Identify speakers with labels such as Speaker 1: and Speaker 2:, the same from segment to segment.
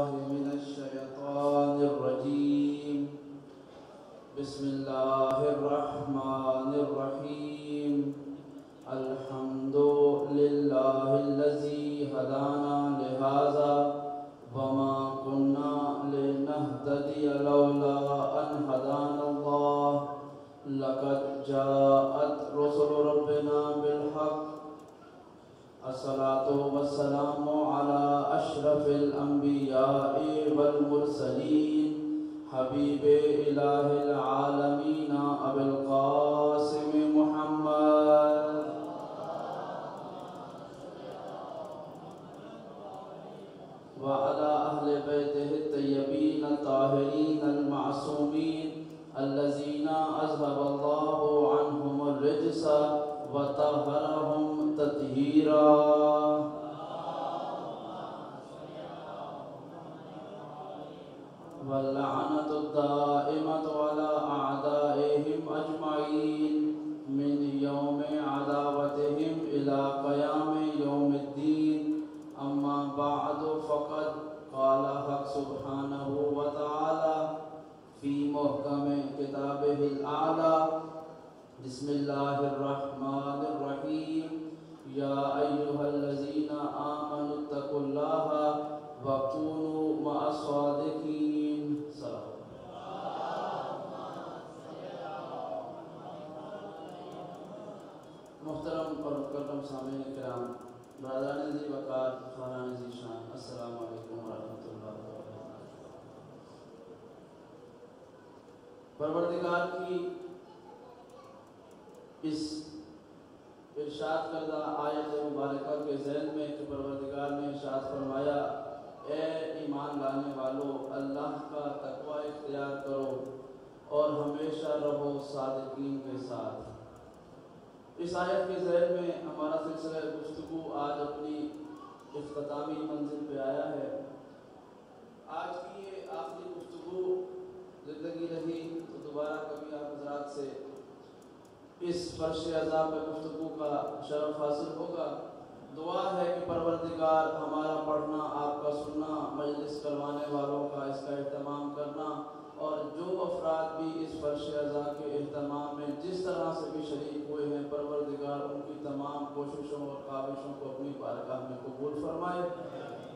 Speaker 1: من الشيطان الرجيم. بسم الله الرحمن الرحيم. الحمد لله الذي هدانا لهذا وما كنا لنهتدي لولا أن هدانا الله. لقد جاءت رسل ربنا بالحق. الصلاة والسلام على أشرف الأنبياء والمرسلين حبيب إله العالمين أبي القاسم محمد وعلى أهل بيته الطيبين الطاهرين المعصومين الذين أذهب الله عنهم الرجس وطهرهم تطهيرا. واللعنة الدائمة على أعدائهم أجمعين من يوم عداوتهم إلى قيام يوم الدين. أما بعد فقد قال حق سبحانه وتعالى في محكم كتابه الأعلى: بسم الله الرحمن الرحيم. يا أيها الذين آمنوا اتقوا الله وكونوا مع الصادقين. محترم اور مکرم سامعین کرام، برادران ذی وقار، خانان ذی شان، السلام علیکم ورحمۃ اللہ وبرکاتہ. پروردگار کی اس ارشاد کردہ آیت مبارکہ کے ذیل میں کہ پروردگار نے ارشاد فرمایا: اے ایمان لانے والو، اللہ کا تقوی اختیار کرو اور ہمیشہ رہو صادقین کے ساتھ. اس آیت کے ذیل میں ہمارا سلسلہ گفتگو آج اپنی اختتامی منزل پہ آیا ہے. آج کی یہ آخری گفتگو زندگی رہی تو دوبارہ کبھی آپ حضرات سے اس فرش عذاب میں گفتگو کا شرف حاصل ہوگا. دعا ہے کہ پروردگار ہمارا پڑھنا، آپ کا سننا، مجلس کروانے والوں کا اس کا اہتمام کرنا، اور جو افراد بھی اس فرش عذاب کے اہتمام میں جس طرح سے بھی شریک ہوئے ہیں، پروردگار ان کی تمام کوششوں اور کاوشوں کو اپنی بارگاہ میں قبول فرمائے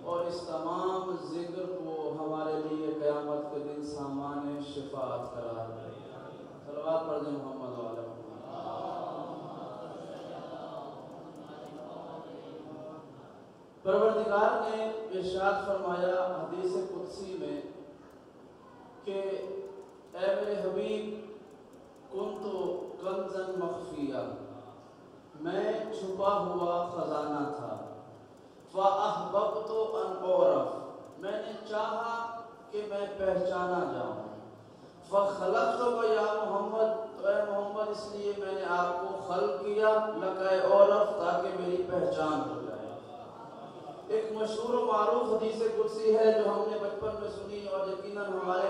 Speaker 1: اور اس تمام ذکر کو ہمارے لیے قیامت کے دن سامان شفاعت قرار دے. صلوات پڑھ دیں محمد وعلی محمد. پروردگار نے ارشاد فرمایا حدیث قدسی میں کہ اے میرے حبیب، کنت کنزا مخفیا، میں چھپا ہوا خزانہ تھا. فاحببت ان اعرف، میں نے چاہا کہ میں پہچانا جاؤں. فخلقتک یا محمد، تو اے محمد اس لیے میں نے آپ کو خلق کیا، لک اعرف، تاکہ میری پہچان ہو جائے. ایک مشہور و معروف حدیث قدسی ہے جو ہم نے بچپن میں سنی اور یقیناً ہمارے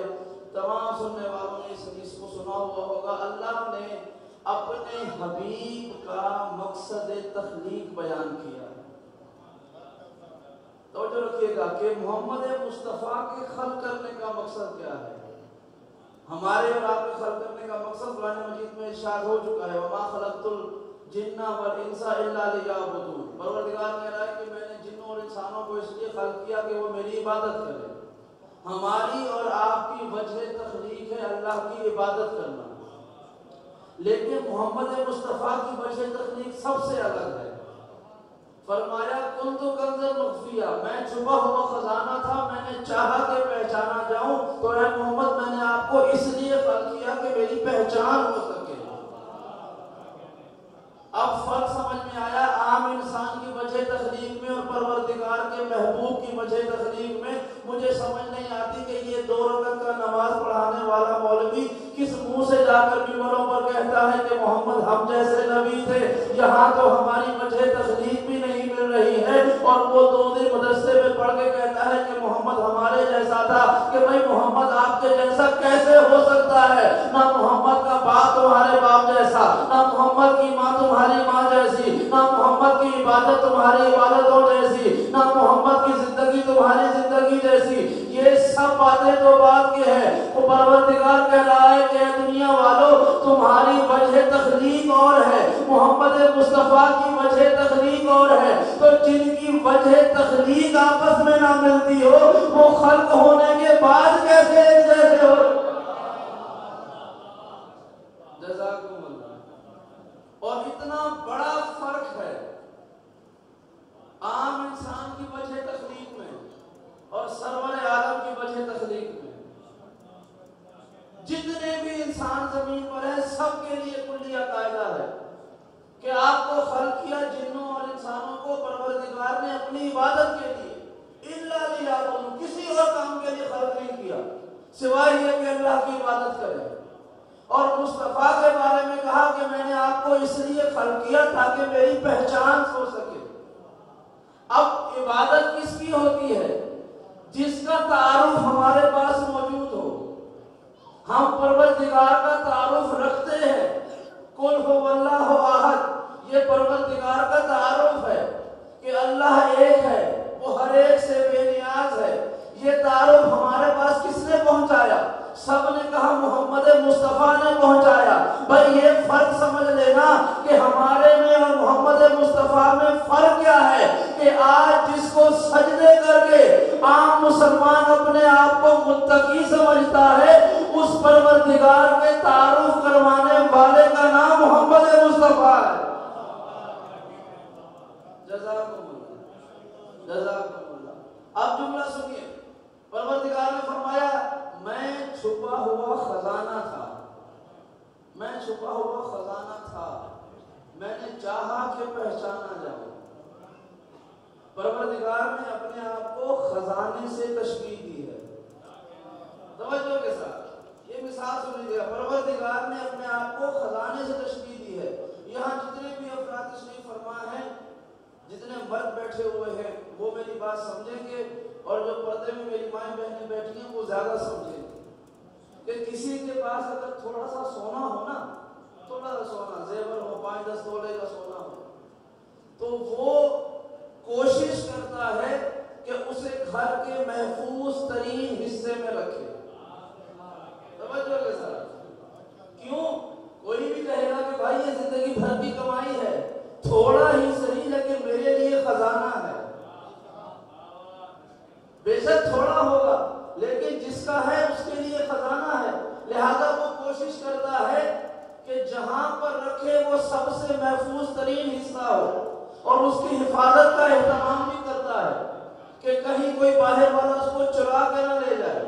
Speaker 1: تمام سننے والوں نے اس حدیث کو سنا ہوا ہوگا. اللہ نے اپنے حبیب کا مقصد تخلیق بیان کیا. توجہ رکھیے گا کہ محمد مصطفیٰ کے خلق کرنے کا مقصد کیا ہے. ہمارے اور آپ کے خلق کرنے کا مقصد قرآن مجید میں ارشاد ہو چکا ہے: وما خلقت الجن والانس الا لیعبدون. پروردگار نے کہا کہ میں نے جنوں اور انسانوں کو اس لیے خلق کیا کہ وہ میری عبادت کریں. ہماری اور آپ کی وجہ تخلیق ہے اللہ کی عبادت کرنا، لیکن محمد مصطفیٰ کی وجہ تخلیق سب سے الگ ہے. فرمایا کنت کنزا مخفیا، میں چھپا ہوا خزانہ تھا، میں نے چاہا کہ پہچانا جاؤں، تو اے محمد میں نے آپ کو اس لیے خلق کیا کہ میری پہچان ہو سکے. اب فرق سمجھ میں آیا عام انسان کی وجہ تخلیق میں اور پروردگار کے محبوب کی وجہ تخلیق میں. مجھے سمجھ نہیں آتی کہ یہ 2 رکعت کا نماز پڑھانے والا مولوی کس منہ سے جا کر ممبروں پر کہتا ہے کہ محمد ہم جیسے نبی تھے. یہاں تو ہماری وجہ تخلیق بھی نہیں مل رہی ہے اور وہ 2 دن مدرسے میں پڑھ کے کہتا ہے کہ محمد ہمارے جیسا تھا. کہ بھائی محمد آپ کے جیسا کیسے ہو سکتا ہے؟ نہ محمد کا باپ تمہارے باپ جیسا، نہ محمد کی ماں تمہاری ماں جیسی، نہ محمد کی عبادت تمہاری عبادتوں جیسی، نہ محمد کی زندگی تمہاری زندگی جیسی. باتیں تو بات کی ہے، وہ پروردگار کہہ رہا ہے کہ دنیا والوں تمہاری وجہ تخلیق اور ہے، محمد مصطفیٰ کی وجہ تخلیق اور ہے، تو جن کی وجہ تخلیق آپس میں نہ ملتی ہو وہ خلق ہونے کے بعد کیسے ایک جیسے ہو؟ جزاکم اللہ۔ اور اتنا بڑا فرق ہے عام انسان کی وجہ تخلیق میں اور سرور عالم کی وجہ تخلیق میں۔ جتنے بھی انسان زمین پر ہیں سب کے لیے کلیہ قاعدہ ہے کہ آپ کو خلق کیا جنوں اور انسانوں کو پروردگار نے اپنی عبادت کے لیے، الا لیعبدون، کسی اور کام کے لیے خلق نہیں کیا سوائے یہ کہ اللہ کی عبادت کرے۔ اور مصطفیٰ کے بارے میں کہا کہ میں نے آپ کو اس لیے خلق کیا تاکہ میری پہچان ہو سکے۔ اب عبادت کس کی ہوتی ہے؟ جس کا تعارف ہمارے پاس موجود ہو۔ ہم پروردگار کا تعارف رکھتے ہیں، قل هو اللہ احد، یہ پروردگار کا تعارف ہے کہ اللہ ایک ہے، وہ ہر ایک سے بے نیاز ہے۔ یہ تعارف ہمارے پاس کس نے پہنچایا؟ سب نے کہا محمد مصطفیٰ نے پہنچایا۔ بھائی یہ فرق سمجھ لینا کہ ہمارے میں اور محمد مصطفیٰ میں فرق کیا ہے کہ آج جس کو سجدے کر کے عام مسلمان اپنے آپ کو متقی سمجھتا ہے، اس پروردگار کے تعارف کروانے والے کا نام محمد مصطفیٰ ہے۔ جزاکم اللہ، جزاکم اللہ۔ اب جملہ سنیے، پروردگار نے فرمایا میں چھپا ہوا خزانہ تھا، میں چھپا ہوا خزانہ تھا، میں نے چاہا کہ پہچانا جاؤ۔ پروردگار نے اپنے آپ کو خزانے سے تشبیہ دی ہے۔ توجہ کے ساتھ یہ مثال سن لیجیے، پروردگار نے اپنے آپ کو خزانے سے تشبیہ دی ہے۔ یہاں جتنے بھی افراد تشریف فرما ہیں، جتنے مرد بیٹھے ہوئے ہیں وہ میری بات سمجھیں گے، اور جو پردے میں میری مائیں بہنیں بیٹھی ہیں وہ زیادہ سمجھیں کہ کسی کے پاس اگر تھوڑا سا سونا ہو نا، تھوڑا سا سونا زیور ہو، 5-10 تولے کا سونا ہو، تو وہ کوشش کرتا ہے کہ اسے گھر کے محفوظ ترین حصے میں رکھے۔ توجہ کے ساتھ، کیوں؟ کوئی بھی کہے گا کہ بھائی یہ زندگی بھر کی کمائی ہے، تھوڑا ہی صحیح لیکن میرے لیے خزانہ ہے۔ بے شک تھوڑا ہوگا لیکن جس کا ہے اس کے لیے خزانہ ہے، لہذا وہ کوشش کرتا ہے کہ جہاں پر رکھے وہ سب سے محفوظ ترین حصہ ہو، اور اس کی حفاظت کا اہتمام بھی کرتا ہے کہ کہیں کوئی باہر والا اس کو چرا کے نہ لے جائے۔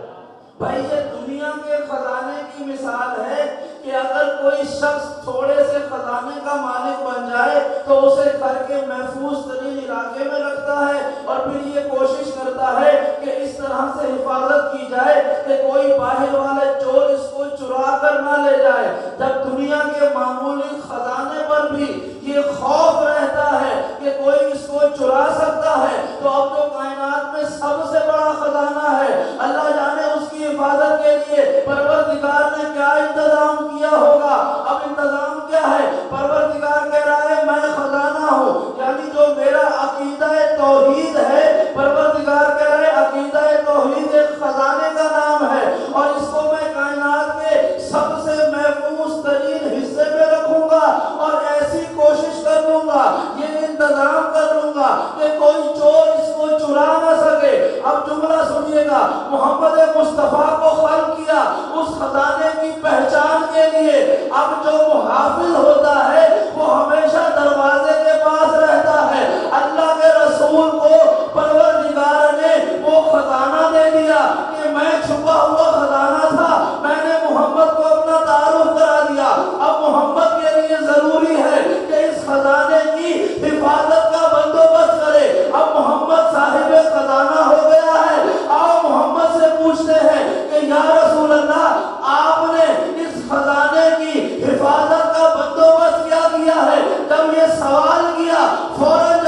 Speaker 1: بھائی یہ دنیا کے خزانے کی مثال ہے کہ اگر کوئی شخص تھوڑے سے خزانے کا مالک بن جائے تو اسے گھر کے محفوظ ترین علاقے میں رکھتا ہے، اور پھر یہ کوشش کرتا ہے کہ اس طرح سے حفاظت کی جائے کہ کوئی باہر والے چور اس کو چرا کر نہ لے جائے۔ جب دنیا کے معمولی خزانے پر بھی یہ خوف رہتا ہے کہ کوئی اس کو چرا سکتا ہے، تو اب جو کائنات میں سب سے بڑا خزانہ ہے، اللہ جانے اس کی حفاظت کے لیے پروردگار نے کیا انتظام کیا ہوگا۔ اب انتظام کیا ہے؟ پروردگار کہہ رہا ہے میں خزانہ ہوں، یعنی جو میرا عقیدہ توحید ہے، پروردگار کہہ رہے عقیدہ توحید ایک خزانے کا نام ہے، اور اس کو میں کائنات کے سب سے محفوظ ترین حصے میں رکھوں گا، اور ایسی کوشش کر لوں گا، یہ انتظام کر لوں گا کہ کوئی چور اس کو چرا نہ سکے۔ اب جملہ سنیے گا، محمد مصطفیٰ کو خلق کیا اس خزانے کی پہچان کے لیے۔ اب جو محافظ ہوتا ہے وہ ہمیشہ دروازے کے پاس رہتا ہے۔ اللہ کے رسول کو پروردگار نے وہ خزانہ دے دیا کہ میں چھپا ہوا خزانہ تھا، میں نے محمد کو اپنا تعارف کرا دیا۔ اب محمد کے لیے ضروری ہے کہ اس خزانے کی حفاظت کا بندوبست کرے۔ اب محمد صاحب خزانہ ہو گیا ہے، آؤ محمد سے پوچھتے ہیں کہ یا رسول اللہ آپ نے اس خزانے کی حفاظت کا بندوبست کیا کیا ہے؟ جب یہ سوال کیا فوراً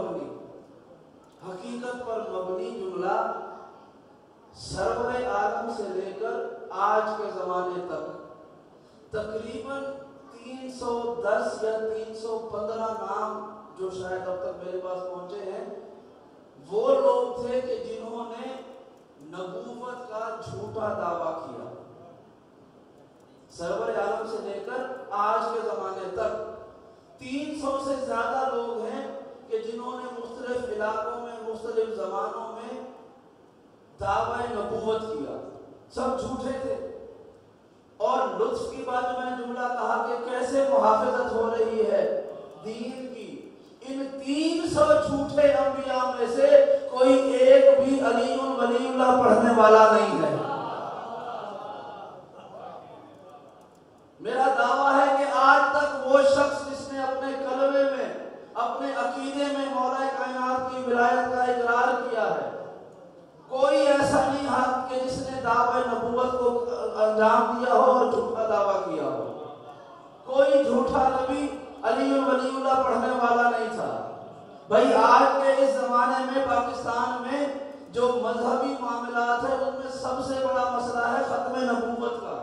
Speaker 1: مبنی، حقیقت پر مبنی جملہ سرور عالم سے لے کر آج کے زمانے تک تقریباً 310 یا 315 نام جو شاید اب تک میرے پاس پہنچے ہیں، وہ لوگ تھے کہ جنہوں نے نبوت کا جھوٹا دعویٰ کیا۔ سرور عالم سے لے کر آج کے زمانے تک 300 سے زیادہ لوگ ہیں کہ جنہوں نے مختلف علاقوں میں مختلف زمانوں میں دعویٰ نبوت کیا، سب جھوٹے تھے۔ اور لطف کی بات میں نے جملہ کہا کہ کیسے محافظت ہو رہی ہے دین کی، ان 300 جھوٹے انبیاء میں سے کوئی ایک بھی علی ولی اللہ پڑھنے والا نہیں ہے۔ میرا دعویٰ ہے کہ آج تک وہ شخص جس نے اپنے کلمے میں اپنے عقیدے میں مولا کائنات کی ولایت کا اقرار کیا ہے، کوئی ایسا نہیں ہے کہ جس نے دعوی نبوت کو انجام دیا ہو اور جھوٹا دعویٰ کیا ہو۔ کوئی جھوٹا نبی علی ولی اللہ پڑھنے والا نہیں تھا۔ بھائی آج کے اس زمانے میں پاکستان میں جو مذہبی معاملات ہیں ان میں سب سے بڑا مسئلہ ہے ختم نبوت کا۔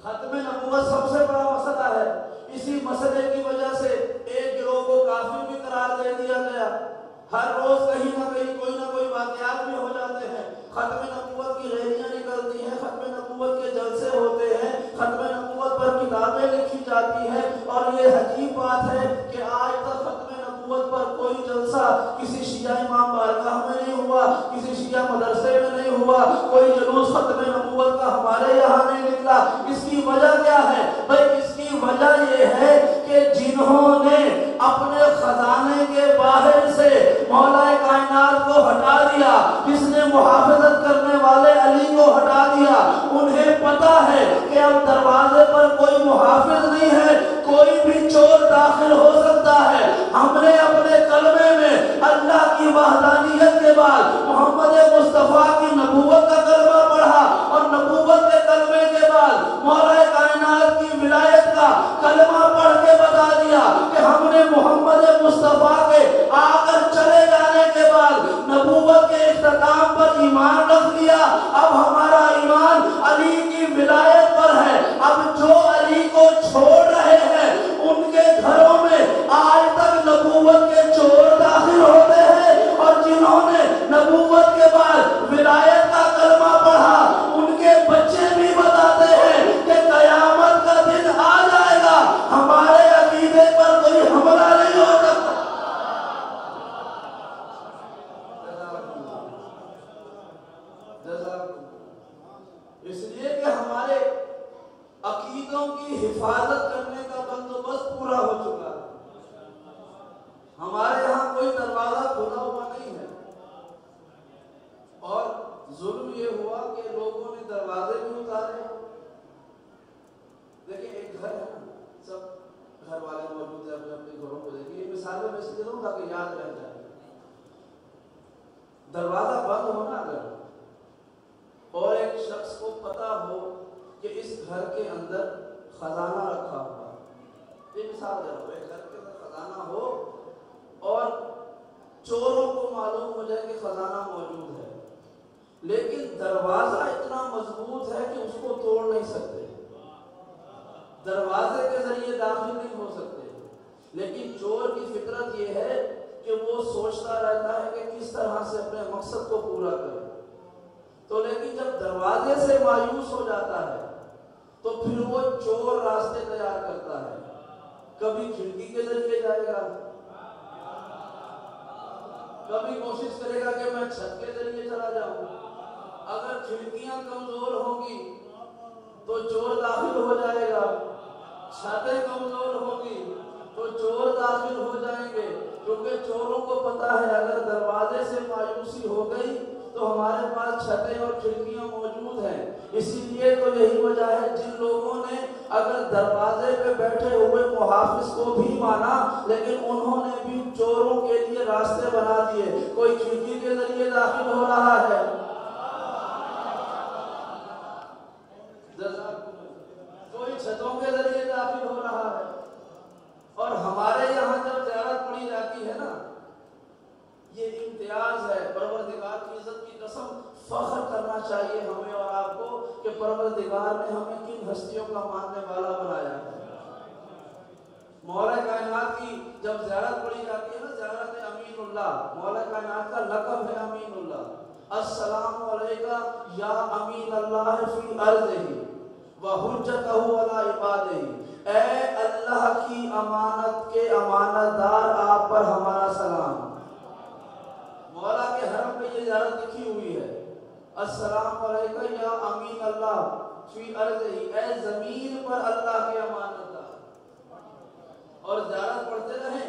Speaker 1: ختم نبوت سب سے بڑا مسئلہ ہے۔ اسی مسئلے کی وجہ سے ایک گروہ کو کافر بھی قرار دے دیا گیا۔ ہر روز کہیں نہ کہیں کوئی نہ کوئی واقعات بھی ہو جاتے ہیں، ختم نبوت کی ریلیاں نکلتی ہیں، ختم نبوت کے جلسے ہوتے ہیں، ختم نبوت پر کتابیں لکھی جاتی ہیں۔ اور یہ عجیب بات ہے کہ آج تک ختم نبوت پر کوئی جلسہ کسی شیعہ امام بارگاہ میں نہیں ہوا، کسی شیعہ مدرسے میں نہیں ہوا، کوئی جلوس ختم نبوت کا ہمارے یہاں نہیں نکلا۔ اس کی وجہ کیا ہے؟ بھائی اس کی وجہ یہ ہے کہ جنہوں نے اپنے خزانے کے باہر سے مولا کائنات کو ہٹا دیا، جس نے محافظت کرنے والے علی کو ہٹا دیا، انہیں پتا ہے کہ اب دروازے پر کوئی محافظ نہیں ہے، کوئی بھی چور داخل ہو سکتا ہے۔ ہم نے اپنے کلمے میں اللہ کی وحدانیت کے بعد محمد مصطفیٰ کی نبوت کا کلمہ پڑھا، اور نبوت کے کلمے کے بعد مولا کائنات کی ولایت کا کلمہ پڑھ کے بتا دیا کہ ہم نے محمد مصطفیٰ کے آ کر چلے جانے کے بعد نبوت کے اختتام پر ایمان رکھ لیا۔ اب ہمارا ایمان علی کی ولایت پر ہے۔ اب جو علی کو چھوڑ رہے ہیں ان کے گھروں میں آج تک نبوت کے چور داخل ہوتے ہیں، اور جنہوں نے نبوت کے بعد ولایت کا کلمہ پڑھا ان کے بچے بھی بتاتے ہیں کہ قیامت کا دن آ جائے گا، ہمارے عقیدے پر کوئی حملہ نہیں ہو سکتا۔ اس لیے کہ ہمارے عقیدوں کی حفاظت کرنے کا بندوبست پورا ہو چکا ہے۔ ہمارے یہاں کوئی دروازہ کھلا ہوا نہیں ہے، اور ظلم یہ ہوا کہ لوگوں نے دروازے بھی اتارے۔ دیکھیں ایک گھر ہے نا، سب گھر والے موجود ہیں، اپنے اپنے گھروں کو دیکھیں، یہ مثالیں میں سے دے دوں تاکہ یاد رہ جائے۔ دروازہ بند ہونا اگر، اور ایک شخص کو پتا ہو کہ اس گھر کے اندر خزانہ رکھا ہوا، یہ مثال دے رہا ہوں، ایک گھر کے اندر خزانہ ہو اور چوروں کو معلوم ہو جائے کہ خزانہ موجود ہے، لیکن دروازہ اتنا مضبوط ہے کہ اس کو توڑ نہیں سکتے، دروازے کے ذریعے داخل نہیں ہو سکتے، لیکن چور کی فطرت یہ ہے کہ وہ سوچتا رہتا ہے کہ کس طرح سے اپنے مقصد کو پورا کرے۔ تو لیکن جب دروازے سے مایوس ہو جاتا ہے تو پھر وہ چور راستے تیار کرتا ہے، کبھی کھڑکی کے ذریعے جائے گا، کبھی کوشش کرے گا کہ میں چھت کے ذریعے چلا جاؤں۔ اگر کھڑکیاں کمزور ہوں گی تو چور داخل ہو جائے گا، چھتیں کمزور ہوگی تو چور داخل ہو جائیں گے، کیونکہ چوروں کو پتا ہے اگر دروازے سے مایوسی ہو گئی تو ہمارے پاس چھتیں اور کھڑکیاں موجود ہیں۔ اسی لیے تو یہی وجہ ہے جن لوگوں نے اگر دروازے پہ بیٹھے ہوئے محافظ کو بھی مانا، لیکن انہوں نے بھی چوروں کے لیے راستے بنا دیے، کوئی کھڑکی کے ذریعے داخل ہو رہا ہے، کوئی چھتوں کے ذریعے داخل ہو رہا ہے۔ اور ہمارے یہاں جب زیارت پڑھی جاتی ہے نا پروردگار نے ہمیں کن ہستیوں کا ماننے والا بنایا ہے؟ مولا کائنات کی جب زیارت پڑھی جاتی ہے نا، زیارت امین اللہ، مولا کائنات کا لقب ہے امین اللہ۔ السلام علیکہ یا امین اللہ فی ارضہ وحجتہ علی عبادہ، اے اللہ کی امانت کے امانت دار، آپ پر ہمارا سلام۔ مولا کے حرم میں یہ زیارت لکھی ہوئی ہے، السلام علیکہ یا امین اللہ فی ارضہ، اے زمین پر اللہ کے امانت دار۔ اور زیارت پڑھتے رہیں،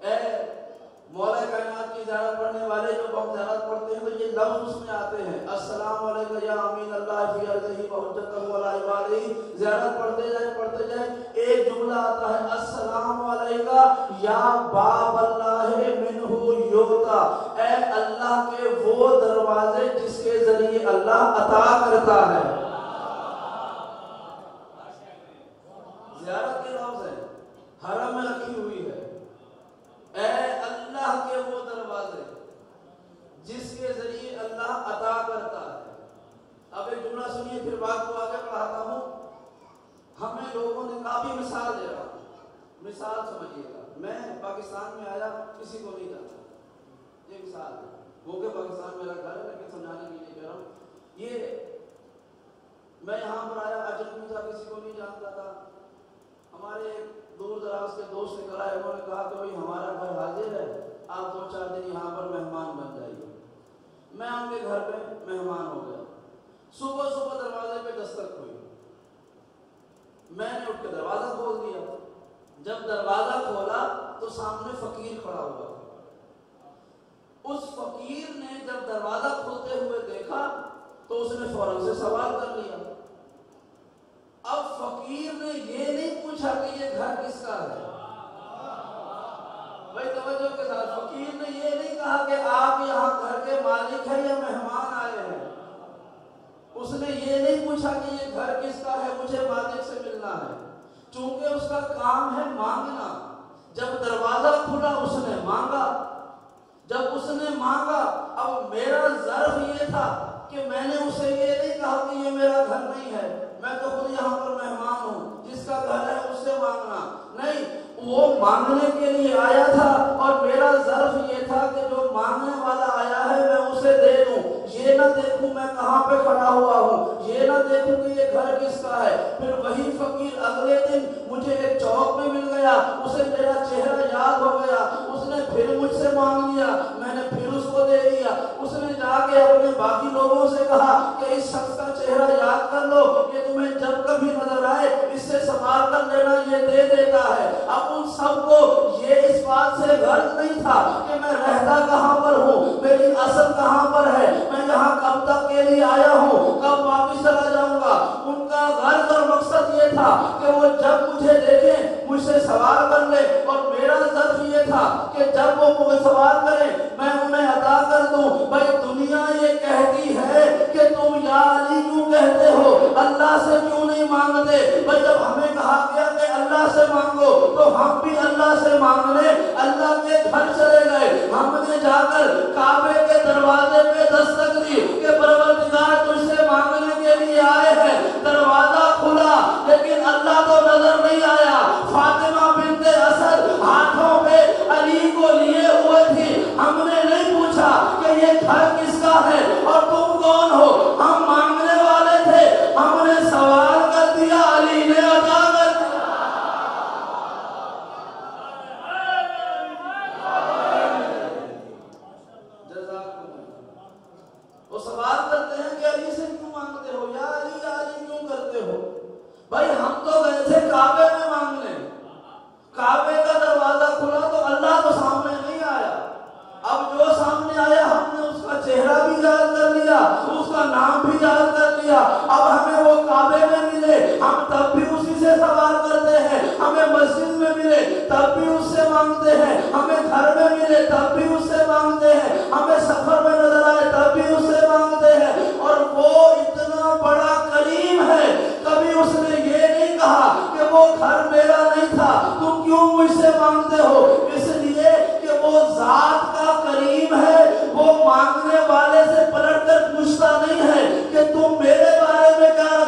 Speaker 1: اے مولا کائنات کی زیارت پڑھنے والے جو ہم زیارت پڑھتے ہیں تو یہ لفظ اس میں آتے ہیں، السلام علیکہ یا امین اللہ فی ارضہ وحجتہ علی عبادہ۔ زیارت پڑھتے جائیں ایک جملہ آتا ہے، السلام علیکہ یا باب اللہ منہ یوتا، اے اللہ کے وہ دروازے جس کے ذریعے اللہ عطا کرتا ہے۔ زیارت کے لفظ ہے، حرم میں رکھی ہوئی ہے، اے اللہ کے وہ دروازے جس کے ذریعے اللہ عطا کرتا ہے۔ اب ایک جملہ سنیے پھر بات کو آگے بڑھاتا ہوں۔ ہمیں لوگوں نے کافی مثال دے رہا ہوں، مثال سمجھیے گا۔ میں پاکستان میں آیا، کسی کو نہیں جانتا، یہ مثال ہے، وہ کہ پاکستان میرا گھر ہے، لیکن سمجھانے کے لیے کہہ رہا ہوں۔ یہ میں یہاں پر آیا، اجنبی تھا، کسی کو نہیں جانتا تھا۔ ہمارے دور دراز کے دوست نکل آئے، انہوں نے کہا کہ بھائی ہمارا گھر حاضر ہے، آپ 2-4 دن یہاں پر مہمان بن جائیے۔ میں ان کے گھر پہ مہمان ہو گیا۔ صبح دروازے پہ دستک ہوئی، میں نے اٹھ کے دروازہ کھول دیا۔ جب دروازہ کھولا تو سامنے فقیر کھڑا ہوا۔ اس فقیر نے جب دروازہ کھلتے ہوئے دیکھا تو اس نے فوراً سے سوال کر لیا۔ اب فقیر نے یہ نہیں پوچھا کہ یہ گھر کس کا ہے، بھائی توجہ کے ساتھ، فقیر نے یہ نہیں کہا کہ آپ یہاں گھر کے مالک ہیں یا مہمان آئے ہیں۔ اس نے یہ نہیں پوچھا کہ یہ گھر کس کا ہے، مجھے مالک سے ملنا ہے، چونکہ اس کا کام ہے مانگنا۔ جب دروازہ کھلا اس نے مانگا، جب اس نے مانگا، اب میرا ظرف یہ تھا کہ میں نے اسے یہ نہیں کہا کہ یہ میرا گھر نہیں ہے، میں تو خود یہاں پر مہمان ہوں، جس کا گھر ہے اس سے مانگنا نہیں، وہ مانگنے کے لیے آیا تھا اور میرا ظرف یہ تھا کہ جو مانگنے والا آیا ہے میں اسے دے دوں، یہ نہ دیکھوں میں کہاں پہ کھڑا ہوا ہوں، یہ نہ دیکھوں کہ یہ گھر کس کا ہے۔ پھر وہی فقیر اگلے دن مجھے ایک چوک میں مل گیا، اسے میرا چہرہ یاد ہو گیا، اس نے پھر مجھ سے مانگ لیا، میں نے پھر اس کو دے دیا۔ اس نے جا کے اپنے باقی لوگوں سے کہا کہ اس شخص کا چہرہ یاد کر لو، کہ تمہیں جب کبھی نظر آئے اس سے سوال کر لینا، یہ دے دیتا ہے۔ اب ان سب کو یہ اس بات سے غرض نہیں تھا کہ میں رہتا کہاں پر ہوں، میری اصل کہاں پر ہے، میں یہاں کب تک کے لیے آیا ہوں، کب واپس چلا جاؤں گا۔ ان کا غرض اور مقصد یہ تھا کہ وہ جب مجھے دیکھیں مجھ سے سوال کر لے، اور میرا ظرف یہ تھا کہ جب وہ مجھے سوال کریں میں انہیں عطا کر دوں۔ بھائی دنیا یہ کہتی ہے کہ تم یا علی کیوں کہتے ہو، اللہ سے کیوں نہیں مانگتے؟ بھائی جب ہمیں کہا گیا کہ اللہ سے مانگو تو ہم بھی اللہ سے مانگنے اللہ کے گھر چلے گئے۔ ہم نے جا کر کعبے کے دروازے پہ دستک دی کہ پروردگار تجھ سے مانگنے کے لیے آئے ہیں۔ دروازہ کھلا لیکن اللہ تو نظر نہیں آیا۔ فاطمہ بنت اسد ہاتھوں پہ علی کو لیے ہوئے تھی، ہم نے نہیں پوچھا کہ یہ گھر کس کا ہے اور تم کون ہو، ہم مانگنے والے تھے، ہم نے سوال کر دیا، علی نے عطا کر دیا۔ وہ سوال کرتے ہیں کہ علی سے کیوں مانگتے ہو، یا علی کیوں کرتے ہو؟ بھائی ہم تو گئے تھے کعبے میں مانگنے، کعبے کا دروازہ کھلا تو اللہ تو سامنے نہیں آیا، اب جو سامنے آیا ہم نے اس کا چہرہ بھی یاد کر لیا، اس کا نام بھی یاد کر لیا، اب ہمیں وہ کعبے میں ملے ہم تب بھی اسی سے سوال کرتے ہیں، ہمیں مسجد میں ملے تب بھی اس سے مانگتے ہیں، ہمیں گھر میں ملے تب بھی اس سے مانگتے ہیں، ہمیں سفر میں نظر آئے تب بھی اس سے مانگتے ہیں۔ اور وہ اتنا بڑا کریم ہے، کبھی اس نے یہ نہیں کہا کہ وہ گھر میرا نہیں تھا تم کیوں مجھ سے مانگتے ہو، اس لیے کہ وہ ذات کا کریم ہے، وہ مانگنے والے سے پلٹ کر پوچھتا نہیں ہے کہ تم میرے بارے میں کیا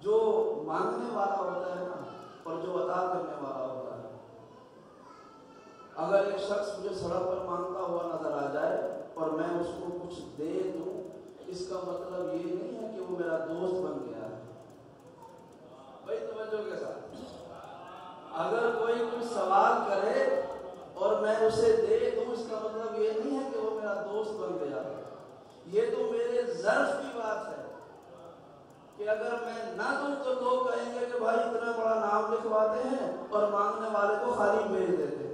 Speaker 1: جو مانگنے والا ہوتا ہے نا اور جو عطا کرنے والا ہوتا ہے. اگر ایک شخص مجھے سڑک پر مانگتا ہوا نظر آ جائے اور میں اس کو کچھ دے دوں، اس کا مطلب یہ نہیں ہے کہ وہ میرا دوست بن گیا ہے. بھائی توجہ کے ساتھ، اگر کوئی کچھ سوال کرے اور میں اسے دے دوں، اس کا مطلب یہ نہیں ہے کہ وہ میرا دوست بن گیا ہے. یہ تو میرے ظرف کی بات ہے کہ اگر میں نہ دوں تو لوگ کہیں گے کہ بھائی اتنا بڑا نام لکھواتے ہیں اور مانگنے والے کو خالی بھیج دیتے ہیں.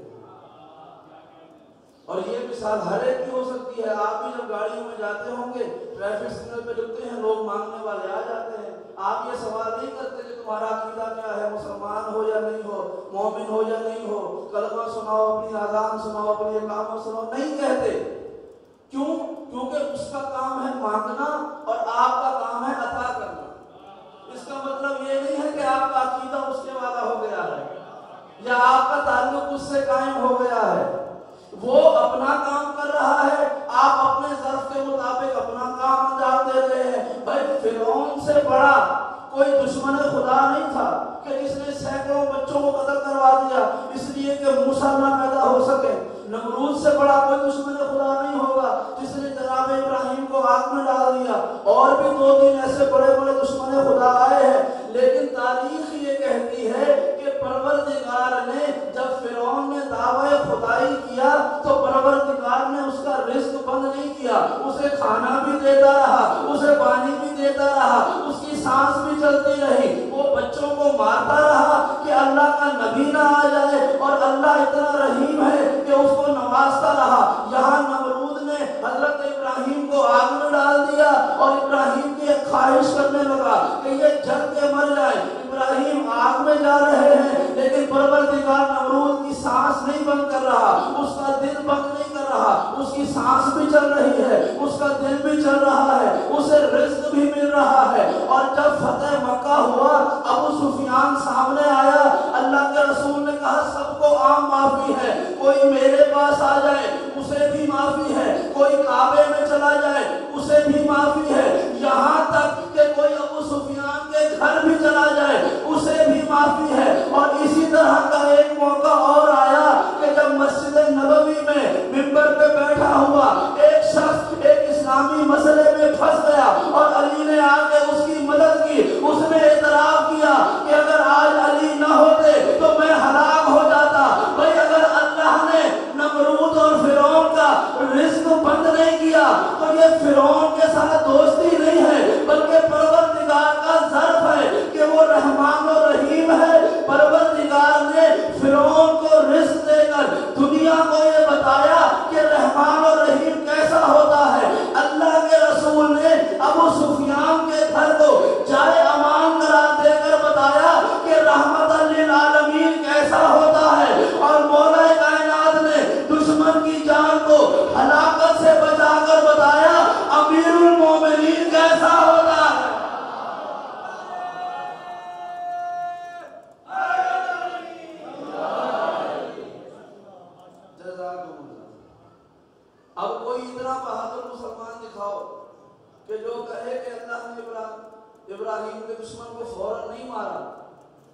Speaker 1: اور یہ مثال ہر ایک کی ہو سکتی ہے. آپ بھی جب گاڑیوں میں جاتے ہوں گے، ٹریفک سگنل پہ رکتے ہیں، لوگ مانگنے والے آ جاتے ہیں. آپ یہ سوال نہیں کرتے کہ تمہارا عقیدہ کیا ہے، مسلمان ہو یا نہیں ہو، مومن ہو یا نہیں ہو، کلمہ سناؤ، اپنی اذان سناؤ، اپنی اقامت سناؤ. نہیں کہتے. کیوں؟ کیونکہ اس کا کام ہے مانگنا اور آپ کا کام ہے عطا کرنا. اس کا مطلب یہ نہیں ہے کہ آپ کا عقیدہ اس کے والا ہو گیا ہے یا آپ کا تعلق اس سے قائم ہو گیا ہے. وہ اپنا کام کر رہا ہے، آپ اپنے ظرف کے مطابق اپنا کام انجام دے رہے ہیں. بھائی فرعون سے بڑا کوئی دشمن خدا نہیں تھا کہ جس نے سینکڑوں بچوں کو قتل کروا دیا اس لیے کہ موسیٰ نہ پیدا ہو سکے. نمرود سے بڑا کوئی دشمن خدا نہیں ہوگا جس نے جناب ابراہیم کو آگ میں ڈال دیا. اور بھی 2-3 ایسے بڑے بڑے دشمن خدا آئے ہیں، لیکن تاریخ یہ کہتی ہے کہ پروردگار نے جب فرعون نے دعوی خدائی کیا تو پروردگار نے اس کا رزق بند نہیں کیا. اسے کھانا بھی دیتا رہا، اسے پانی بھی دیتا رہا، اس کی سانس بھی چلتی رہی. وہ بچوں کو مارتا رہا کہ اللہ کا نبی نہ آ جائے، اور اللہ اتنا رحیم ہے کہ اس کو نوازتا رہا. یہاں نمرود نے حضرت ابراہیم کو آگ میں ڈال دیا اور ابراہیم کی ایک خواہش کرنے لگا کہ یہ جل کے مر جائے. ابراہیم آگ میں جا رہے ہیں لیکن پروردگار نمرود کی سانس نہیں بند کر رہا، اس کا دل بند نہیں کر رہا. اس کی سانس بھی چل رہی ہے، اس کا دل بھی چل رہا ہے، اسے رزق بھی مل رہا ہے. اور جب فتح مکہ ہوا، ابو سفیان سامنے آیا. اللہ کے رسول نے کہا سب کو عام معافی ہے، کوئی میرے پاس آ جائے اسے بھی معافی ہے، کوئی کعبے میں چلا جائے اسے بھی معافی ہے، یہاں تک کہ کوئی ابو سفیان کے گھر بھی چلا جائے اسے بھی معافی ہے. اور اسی طرح کا ایک موقع اور آیا کہ جب مسجد نبوی میں منبر پہ بیٹھا ہوا ایک شخص ایک اسلامی مسئلے میں پھنس گیا اور علی نے آ کے اس کی مدد کی. اس نے اعتراف کیا کہ اگر آج علی نہ ہوتے تو میں ہلاک ہو جاتا. بھائی اگر اللہ نے نمرود اور فرعون کا رزق بند نہیں کیا تو یہ فرعون کے ساتھ دوستی نہیں ہے بلکہ پروردگار کا ظرف ہے کہ وہ رحمان و رحیم ہے. پروردگار نے فرعون کو رزق دے کر دنیا کو یہ بتایا کہ رحمان و رحیم کیسا ہوتا ہے. اللہ کے رسول نے ابو سفیان کے گھر کو جائے امان قرار دے کر بتایا کہ رحمت للعالمین کیسا ہوتا ہے. اور مولا کائنات نے دشمن کی جان کو ہلاکت سے بچا کر بتایا امیر المومنین کیسا ہوتا ہے. اب کوئی اتنا بہادر مسلمان دکھاؤ کہ جو کہے کہ اللہ نے ابراہیم کے دشمن کو فوراً نہیں مارا.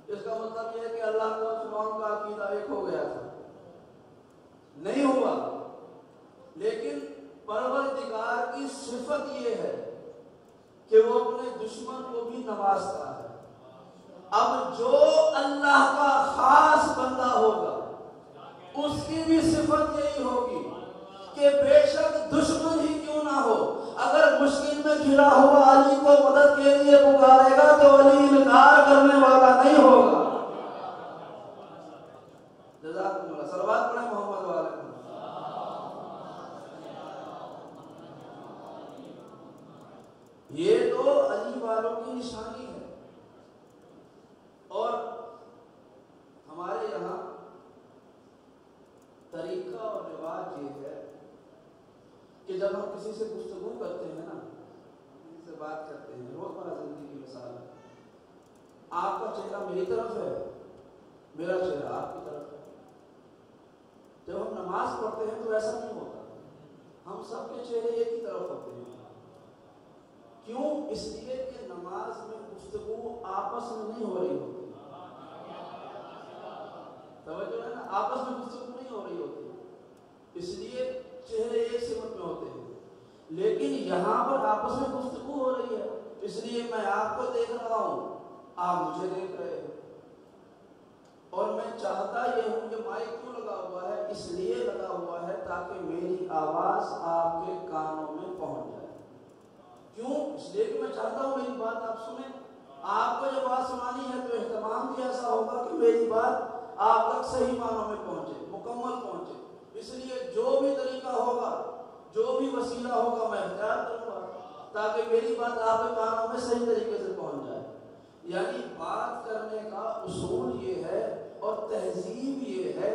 Speaker 1: اس کا مطلب یہ ہے کہ اللہ کا فرعون کا عقیدہ ایک ہو گیا تھا. نہیں ہوا. لیکن پروردگار کی صفت یہ ہے کہ وہ اپنے دشمن کو بھی نوازتا ہے. اب جو اللہ کا خاص بندہ ہوگا اس کی بھی صفت یہی ہوگی کہ بے شک دشمن ہی کیوں نہ ہو، اگر مشکل میں گھرا ہوا علی کو مدد کے لیے پکارے گا تو علی انکار کرنے والا نہیں ہوگا. جزاکم اللہ. صلوات پڑھیں محمد والے. یہ تو علی والوں کی نشانی ہے. اور ہمارے یہاں طریقہ اور رواج یہ ہے کہ جب ہم کسی سے گفتگو کرتے ہیں نا، کسی سے بات کرتے ہیں، روزمرہ زندگی کی مثال ہے، آپ کا چہرہ میری طرف ہے، میرا چہرہ آپ کی طرف ہے. جب ہم نماز پڑھتے ہیں تو ایسا نہیں ہوتا. ہم سب کے چہرے ایک ہی طرف ہوتے ہیں. کیوں؟ اس لیے کہ نماز میں گفتگو آپس میں نہیں ہو رہی ہوتی، توجہ ہے نا، آپس میں گفتگو نہیں ہو رہی ہوتی، اس لیے چہرے ایک سمت میں ہوتے ہیں، لیکن یہاں پر آپس میں گفتگو ہو رہی ہے، اس لیے میں آپ کو دیکھ رہا ہوں، آپ مجھے دیکھ رہے ہیں، اور میں چاہتا یہ ہوں کہ مائک کیوں لگا ہوا ہے؟ اس لیے لگا ہوا ہے تاکہ میری آواز آپ کے کانوں میں پہنچ جائے۔ کیوں؟ اس لیے کہ میں چاہتا ہوں میری بات آپ سنیں، آپ کو جب بات سنانی ہے تو اہتمام بھی ایسا ہوگا کہ میری بات آپ تک صحیح معنوں میں پہنچے، مکمل پہنچے، اس لیے جو بھی طریقہ ہوگا، جو بھی وسیلہ ہوگا میں اختیار کروں گا تاکہ میری بات آپ کے کانوں میں صحیح طریقے سے پہنچ جائے۔ یعنی بات کرنے کا اصول یہ ہے اور تہذیب یہ ہے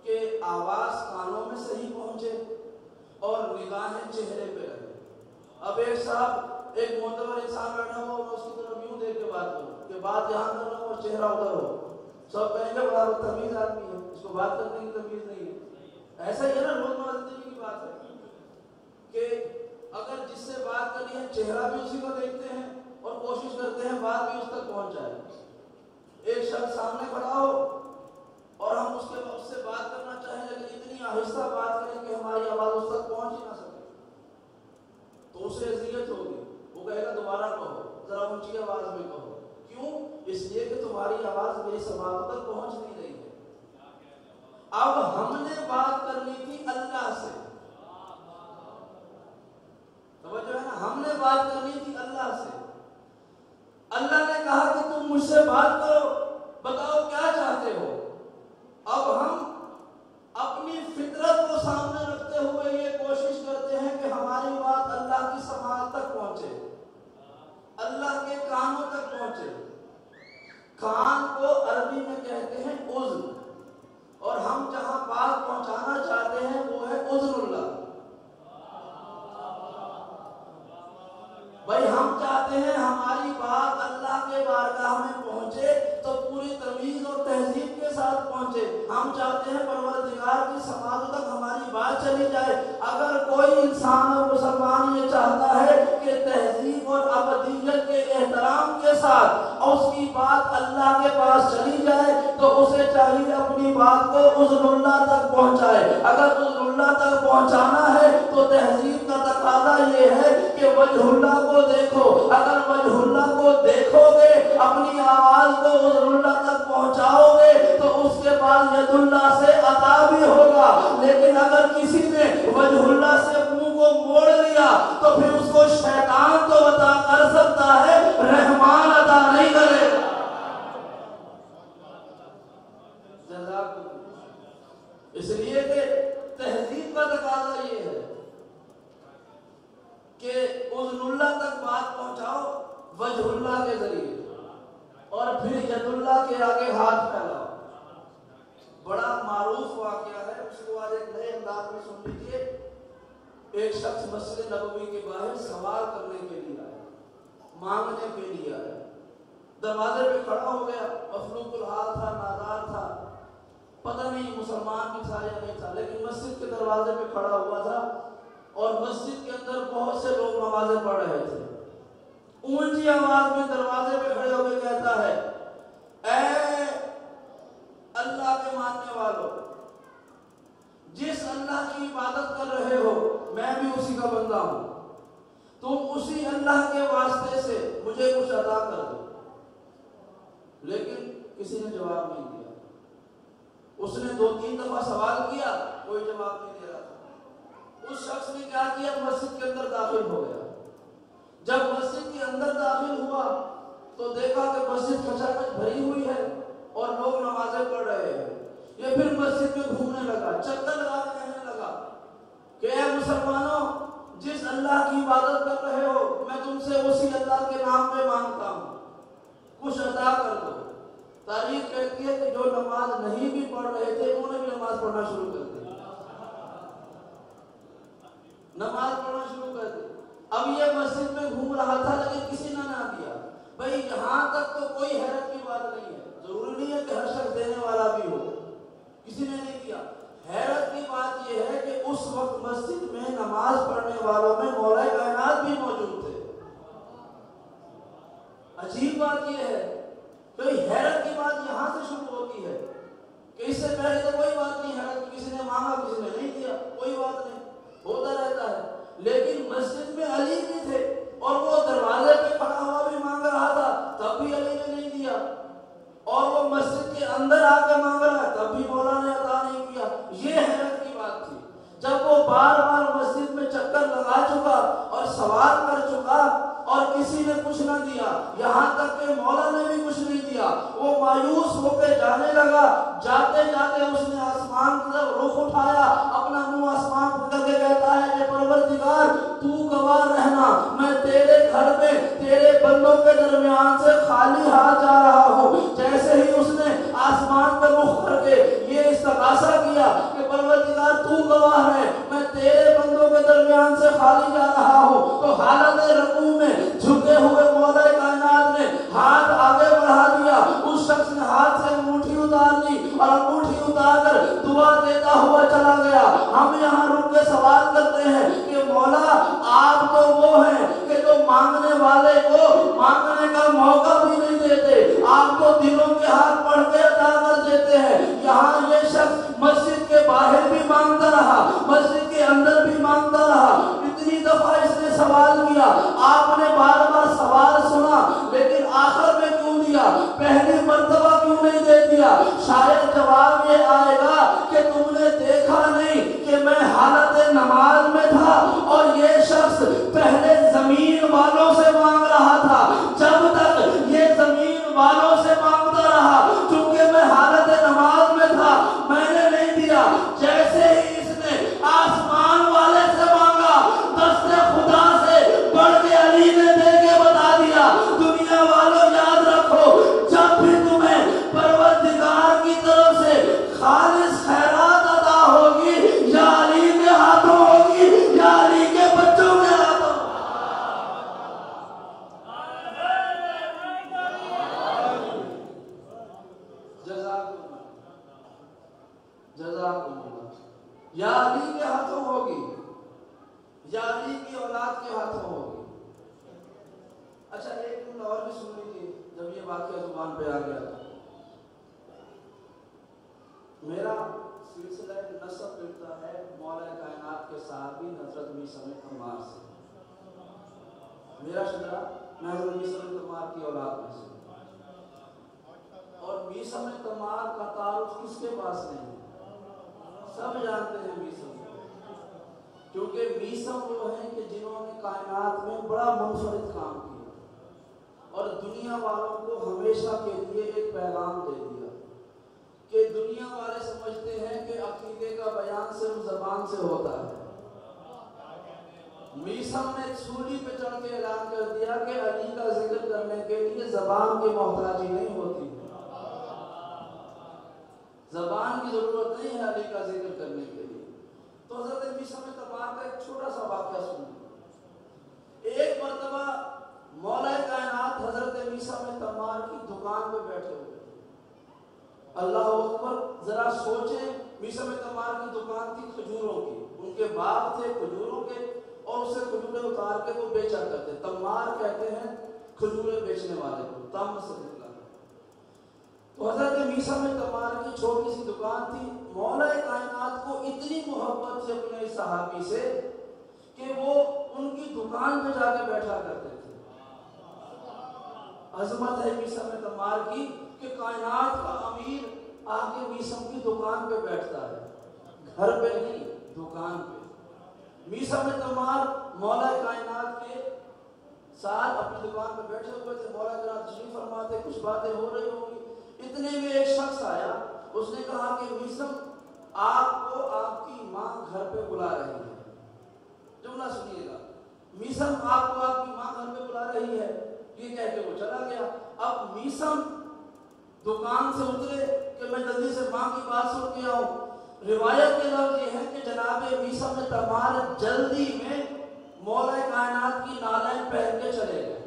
Speaker 1: کہ آواز کانوں میں صحیح پہنچے اور نگاہیں چہرے پہ رہے۔ اب ایک صاحب، ایک معتبر انسان بیٹھا ہو، میں اس کی طرف یوں دیکھ کے بات کروں کہ بات یہاں کر رہا ہوں اور چہرہ ادھر ہو، سب کہیں گے بڑا بدتمیز آدمی ہے، اس کو بات کرنے کی تمیز نہیں ہے۔ ایسا ہی ہے نا، روزمرہ زندگی کی بات ہے کہ اگر جس سے بات کرنی ہے چہرہ بھی اسی کو دیکھتے ہیں اور کوشش کرتے ہیں بات بھی اس تک پہنچ جائے۔ ایک شخص سامنے کھڑا ہو اور ہم اس سے بات کرنا چاہیں لیکن اتنی آہستہ بات کریں کہ ہماری آواز اس تک پہنچ ہی نہ سکے تو اسے اذیت ہوگی، وہ کہے گا دوبارہ کہو، ذرا اونچی آواز میں کہو۔ کیوں؟ اس لیے کہ تمہاری آواز میری سماعتوں تک پہنچ نہیں رہی ہے۔ اب ہم نے بات کرنی تھی اللہ سے، توجہ ہے نا، ہم نے بات کرنی تھی اللہ سے۔ اللہ نے کہا کہ تم مجھ سے بات کرو، بتاؤ کیا چاہتے ہو۔ اب ہم اپنی فطرت کو سامنے رکھتے ہوئے یہ کوشش کرتے ہیں کہ ہماری بات اللہ کی سماعت تک پہنچے، اللہ کے کانوں تک پہنچے۔ کان کو عربی میں کہتے ہیں اذن، اور ہم جہاں بات پہنچانا چاہتے ہیں وہ ہے اذن اللہ۔ بھائی ہم چاہتے ہیں ہماری بات اللہ کے بارگاہ میں پہنچے تو پوری تمیز اور تہذیب کے ساتھ پہنچے۔ ہم چاہتے ہیں پروردگار کی سماعتوں تک ہماری بات چلی جائے۔ اگر کوئی انسان اور مسلمان یہ چاہتا ہے کہ تہذیب اور ابدیت کے احترام کے ساتھ اس کی بات اللہ کے پاس چلی جائے تو اسے چاہیے اپنی بات کو اذن اللہ تک پہنچائے۔ اگر اذن اللہ تک پہنچانا ہے تو تہذیب کا تقاضا یہ ہے کہ وجہ اللہ کو دیکھو، اگر وجہ اللہ کو دیکھو گے، اپنی آواز کو اذن اللہ تک پہنچاؤ گے تو اس کے بعد ید اللہ سے عطا بھی ہوگا۔ لیکن اگر کسی نے وجہ اللہ سے منہ کو موڑ لیا تو پھر اس کو شیطان تو عطا کر سکتا ہے، رحمان عطا نہیں کرے گا۔ اس لیے کہ تہذیب کا تقاضا یہ ہے کہ اذن اللہ تک بات پہنچاؤ وجہ اللہ کے ذریعے، اور پھر ید اللہ کے آگے ہاتھ پھیلاؤ۔ بڑا معروف واقعہ ہے، اس کو آج ایک نئے انداز میں سن لیجیے۔ ایک شخص مسجد نبوی کے باہر سوال کرنے کے لیے آیا، مانگنے کے لیے آیا، دروازے پہ کھڑا ہو گیا، مفلوق الحال تھا، نادار تھا، پتہ نہیں مسلمان بھی تھا یا نہیں تھا، لیکن مسجد کے دروازے پہ کھڑا ہوا تھا اور مسجد کے اندر بہت سے لوگ نمازیں پڑھ رہے تھے۔ اونچی آواز میں دروازے پہ کھڑے ہو کے کہتا ہے، اے اللہ کے ماننے والوں، جس اللہ کی عبادت کر رہے ہو میں بھی اسی کا بندہ ہوں، تم اسی اللہ کے واسطے سے مجھے کچھ عطا کر دو۔ لیکن کسی نے جواب نہیں دیا۔ اس نے 2-3 دفعہ سوال کیا، کوئی جواب نہیں دے رہا تھا۔ اس شخص نے کیا کیا، مسجد کے اندر داخل ہو گیا۔ جب مسجد کے اندر داخل ہوا تو دیکھا کہ مسجد کھچاکھچ بھری ہوئی ہے اور لوگ نمازیں پڑھ رہے ہیں۔ یہ پھر مسجد میں گھومنے لگا، چکر لگا کے کہنے لگا کہ اے مسلمانوں، جس اللہ کی عبادت کر رہے ہو میں تم سے اسی اللہ کے نام پہ مانگتا ہوں، کچھ عطا کر دو۔ تاریخ کہتی ہے کہ جو نماز نہیں بھی پڑھ رہے تھے انہوں نے بھی نماز پڑھنا شروع کر دی، نماز پڑھنا شروع کر دی۔ اب یہ مسجد میں گھوم رہا تھا لیکن کسی نے نہ دیا۔ بھئی یہاں تک تو کوئی حیرت کی بات نہیں ہے، ضروری نہیں ہے کہ ہر شخص دینے والا بھی ہو، کسی نے نہیں دیا۔ حیرت کی بات یہ ہے کہ اس وقت مسجد میں نماز پڑھنے والوں میں مولا کائنات بھی موجود تھے۔ عجیب بات یہ ہے، کوئی حیرت کی بات یہاں سے شروع ہوتی ہے کہ اس سے پہلے تو کوئی بات نہیں حیرت کی، کسی نے مانگا کسی نے نہیں دیا، کوئی بات نہیں، ہوتا رہتا ہے. لیکن مسجد میں علی بھی تھے اور وہ دروازے پہ کھڑا ہوا بھی مانگ رہا تھا، تب بھی علی نے نہیں دیا، اور وہ مسجد کے اندر آ کے مانگ رہا ہے تب بھی مولا نے عطا نہیں کیا. یہ حیرت کی بات تھی. جب وہ بار بار مسجد میں چکر لگا چکا اور سوال کر چکا اور کسی نے کچھ نہ دیا، یہاں تک کہ مولا نے بھی کچھ نہیں دیا، وہ مایوس ہو کے جانے لگا. جاتے جاتے اس نے آسمان کی طرف رخ اٹھایا، اپنا منہ آسمان کر کے کہتا ہے کہ پروردگار تو گواہ رہنا، میں تیرے گھر میں تیرے بندوں کے درمیان سے خالی ہاتھ جا رہا ہوں. جیسے ہی اس نے آسمان پہ رخ کر کے یہ استغاثہ کیا کہ پروردگار تو گواہ ہے، میں تیرے بندوں کے درمیان سے خالی جا رہا ہوں، تو حالت رکوع میں جھکے ہوئے مولا کائنات نے ہاتھ آگے بڑھا دیا. اس شخص نے ہاتھ سے انگوٹھی اتار لی اور انگوٹھی اتار کر دعا دیتا ہوا چلا گیا. ہم یہاں رک کے سوال کرتے ہیں کہ مولا آپ تو وہ ہیں کہ جو مانگنے والے کو مانگنے کا موقع بھی نہیں دیتے، آپ تو دلوں کے ہاتھ پڑھ کے عطا کر دیتے ہیں. یہاں یہ شخص مسجد کے باہر بھی مانگتا رہا، مسجد کے اندر بھی مانگتا رہا. اتنی دفعہ اس نے سوال کیا، آپ نے بار بار سوال سنا، لیکن آخر میں کیوں دیا؟ پہلی مرتبہ کیوں نہیں دے دیا؟ شاید جواب یہ آئے گا کہ تم نے دیکھا نہیں کہ میں حالت نماز میں تھا اور یہ شخص پہلے زمین والوں سے مانگ رہا تھا. جب تک یہ زمین والوں سے مانگتا رہا، چونکہ میں حالت نماز میں تھا، میں نے نہیں دیا. جیسے ہی اس نے آسمان والے سے مانگا، دست خدا سے بڑھ کے علی نے دے کے بتا دیا، دنیا والوں یاد رکھو، جب بھی تمہیں پروردگار کی طرف سے خالص خیرات عطا ہوگی، یا علی کے ہاتھوں ہوگی یا علی کے بچوں کے ہاتھوں. جزاکم اللہ. یا علی کے ہاتھوں ہوگی یا علی کی اولاد کے ہاتھوں ہوگی. اچھا ایک جملہ اور بھی سن لیجیے. جب یہ واقعہ زبان پہ آ گیا تھا، میرا سلسلہ نسب ملتا ہے مولا کائنات کے صحابی حضرت میثم عمار سے. میرا شجرہ میں حضرت میثم عمار کی اولاد میں سے، اور میثم عمار کا تعارف کس کے پاس نہیں؟ سب جانتے ہیں میثم، کیونکہ میثم وہ ہیں کہ جنہوں نے کائنات میں بڑا منفرد کام کیا اور دنیا والوں کو ہمیشہ کے لیے ایک پیغام دے دیا کہ دنیا والے سمجھتے ہیں کہ عقیدے کا بیان صرف زبان سے ہوتا ہے. میثم نے سولی پہ چڑھ کے اعلان کر دیا کہ علی کا ذکر کرنے کے لیے زبان کی محتاجی نہیں ہوتی، زبان کی ضرورت نہیں ہے علی کا ذکر کرنے کے لیے. تو حضرت میثم عمار کا ایک چھوٹا سا واقعہ سنیے. ایک مرتبہ مولا کائنات حضرت میثم عمار کی دکان پہ بیٹھے ہوئے. اللہ اکبر، ذرا سوچیں، میثم عمار کی دکان تھی کھجوروں کی، ان کے باغ تھے کھجوروں کے، اور اسے کھجوریں اتار کے وہ بیچا کرتے. تمار کہتے ہیں کھجوریں بیچنے والے کو، تم سے نکلا. تو حضرت میثم عمار کی چھوٹی سی دکان تھی. مولا کائنات کو اتنی محبت سے اپنے صحابی سے کہ وہ ان کی دکان پہ جا کے بیٹھا کرتے تھے. عظمت ہے میثم عمار کی کہ کائنات کا امیر آ کے میثم کی دکان پہ بیٹھتا ہے، گھر پہ نہیں، دکان پہ. میثم عمار مولا کائنات کے ساتھ اپنی دکان پہ بیٹھے ہوئے تھے. مولا کائنات تشریف فرما تھے، کچھ باتیں ہو رہی ہوں گی. اتنے میں ایک شخص آیا، اس نے کہا کہ میثم آپ کو آپ کی ماں گھر پہ بلا رہی ہے. جملہ سنیے گا، میثم آپ کو آپ کی ماں گھر پہ بلا رہی ہے، یہ کہہ کے وہ چلا گیا. اب میثم دکان سے اترے کہ میں جلدی سے ماں کی بات سن کے آؤں. روایت کے لفظ یہ ہے کہ جناب میثم عمار جلدی میں مولا کائنات کی نالین پہن کے چلے گئے.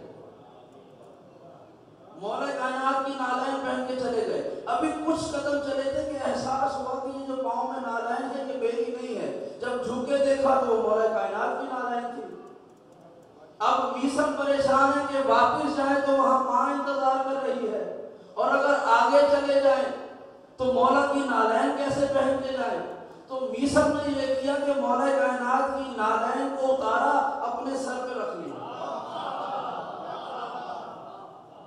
Speaker 1: مولا کائنات کی نالین پہن کے چلے گئے. ابھی کچھ قدم چلے تھے کہ احساس ہوا کہ یہ جو پاؤں میں نالین ہے یہ میری نہیں ہے. جب جھوکے دیکھا تو وہ مولا کائنات کی نالین تھی. اب میسم پریشان ہے کہ واپس جائیں تو وہاں ماں انتظار کر رہی ہے، اور اگر آگے چلے جائیں تو مولا کی نالین کیسے پہن کے جائیں؟ تو میسم نے یہ کیا کہ مولا کائنات کی نالین کو اتارا، اپنے سر پہ رکھ لیا،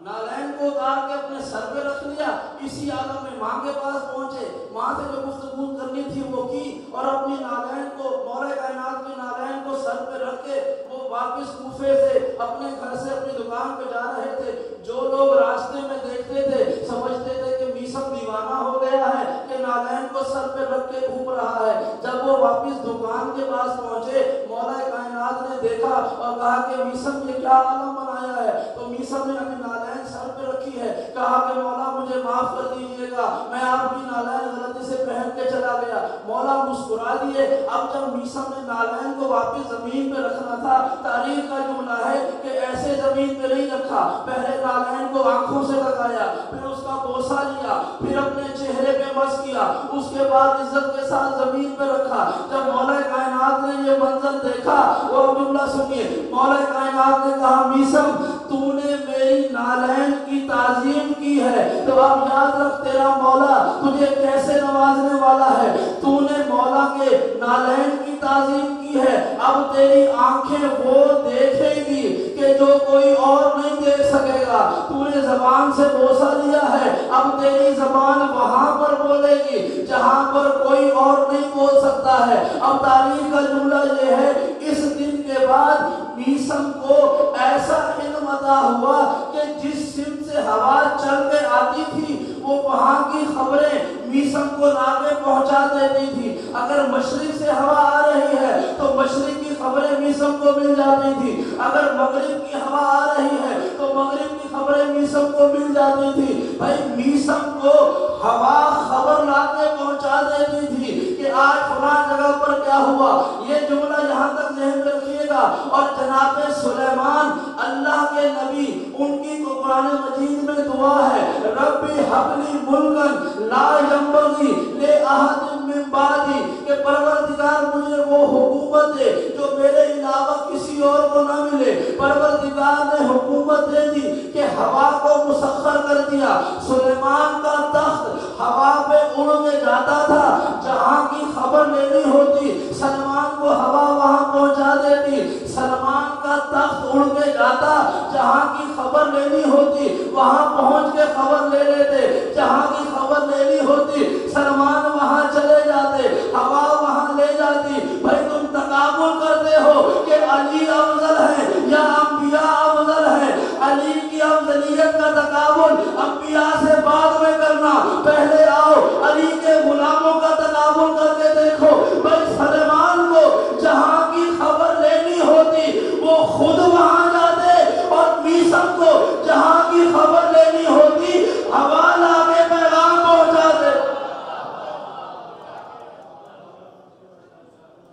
Speaker 1: نالین کو اتار کے اپنے سر پہ رکھ لیا۔ اسی عالم میں ماں کے پاس پہنچے، ماں سے جو گفتگو کرنی تھی وہ کی، اور اپنی نالین کو، مولا کائنات کی نالین کو سر پہ رکھ کے وہ واپس کوفے سے اپنے گھر سے اپنی دکان پہ جا رہے تھے۔ جو لوگ راستے میں دیکھتے تھے سمجھتے تھے کہ میسم دیوانہ ہو گیا ہے کہ نالین کو سر پہ رکھ کے گھوم رہا ہے۔ جب وہ واپس دکان کے پاس پہنچے، مولا کائنات نے دیکھا اور کہا کہ میسم یہ کیا عالم بنایا ہے؟ تو میسم نے اپنی نالین سر پہ رکھی ہے، کہا کہ مولا مجھے معاف کر دیجئے گا، میں آپ کی نالین غلطی سے پہن کے چلا گیا۔ مولا مسکرا دیے۔ اب جب میسم نے نالین کو واپس زمین پہ رکھنا تھا، تاریخ کا جملہ ہے کہ ایسے زمین پہ نہیں رکھا، پہلے نالین کو آنکھوں سے لگایا، پھر اس کا بوسہ لیا، پھر اپنے چہرے پہ مس کیا، اس کے بعد عزت کے ساتھ زمین پہ رکھا۔ جب مولا کائنات نے یہ منظر دیکھا، وہ جملہ سنیے، مولا کائنات نے کہا میسم تو نے میری نالین کی تعظیم کی ہے، تو اب یاد رکھ تیرا مولا تجھے کیسے نوازنے والا ہے۔ تو نے مولا کے نالین کی تعظیم کی ہے، اب تیری آنکھیں وہ دیکھے گی کہ جو کوئی اور نہیں دیکھ سکے گا۔ تو نے زبان سے بوسہ لیا ہے، اب تیری زبان وہاں پر بولے گی جہاں پر کوئی اور نہیں بول سکتا ہے۔ اب تاریخ کا جملہ یہ ہے، اس دن کے بعد میسم کو ایسا علم عطا ہوا کہ جس سمت سے ہوا چل کے آتی تھی وہ وہاں کی خبریں میسم کو لانے پہنچا دیتی تھی۔ اگر مشرق سے ہوا آ رہی ہے تو مشرق کی خبریں میسم کو مل جاتی تھی، اگر مغرب کی ہوا آ رہی ہے تو مغرب کی خبریں میسم کو مل جاتی تھی۔ بھائی میسم کو ہوا خبر لانے پہنچا دیتی تھی کہ آج فلاں جگہ پر کیا ہوا۔ یہ جملہ یہاں تک ذہن میں رکھیے گا۔ اور جناب سلیمان اللہ کے نبی، ان کی قرآن مجید میں دعا ہے، ربی حبلی ملکن لا ینبغی لأحد من بعدی، کہ پروردگار مجھے وہ حکومت دے جو میرے علاوہ کسی اور کو نہ ملے۔ پروردگار نے حکومت دے دی کہ ہوا کو مسخر کر دیا۔ سلیمان کا تخت ہوا پہ اڑ کے جاتا تھا، جہاں کی خبر لینی ہوتی سلمان کو ہوا وہاں پہنچا دیتی۔ سلمان کا تخت اڑ کے جاتا، جہاں کی خبر لینی ہوتی وہاں پہنچ کے خبر لے لیتے، جہاں کی خبر لینی ہوتی سلمان وہاں چلے جاتے، ہوا وہاں لے جاتی۔ بھائی تم تقابل کرتے ہو کہ علی افضل ہے یا انبیاء افضل ہے؟ علی کی افضلیت کا تقابل انبیاء سے بعد میں کرنا، پہلے آؤ علی کے غلاموں کا تقابل کر کے دیکھو۔ بھائی سلیمان کو جہاں کی خبر لینی ہوتی وہ خود وہاں جاتے، اور میسم کو جہاں کی خبر لینی ہوتی ہوا لا کے پیغام پہنچاتے۔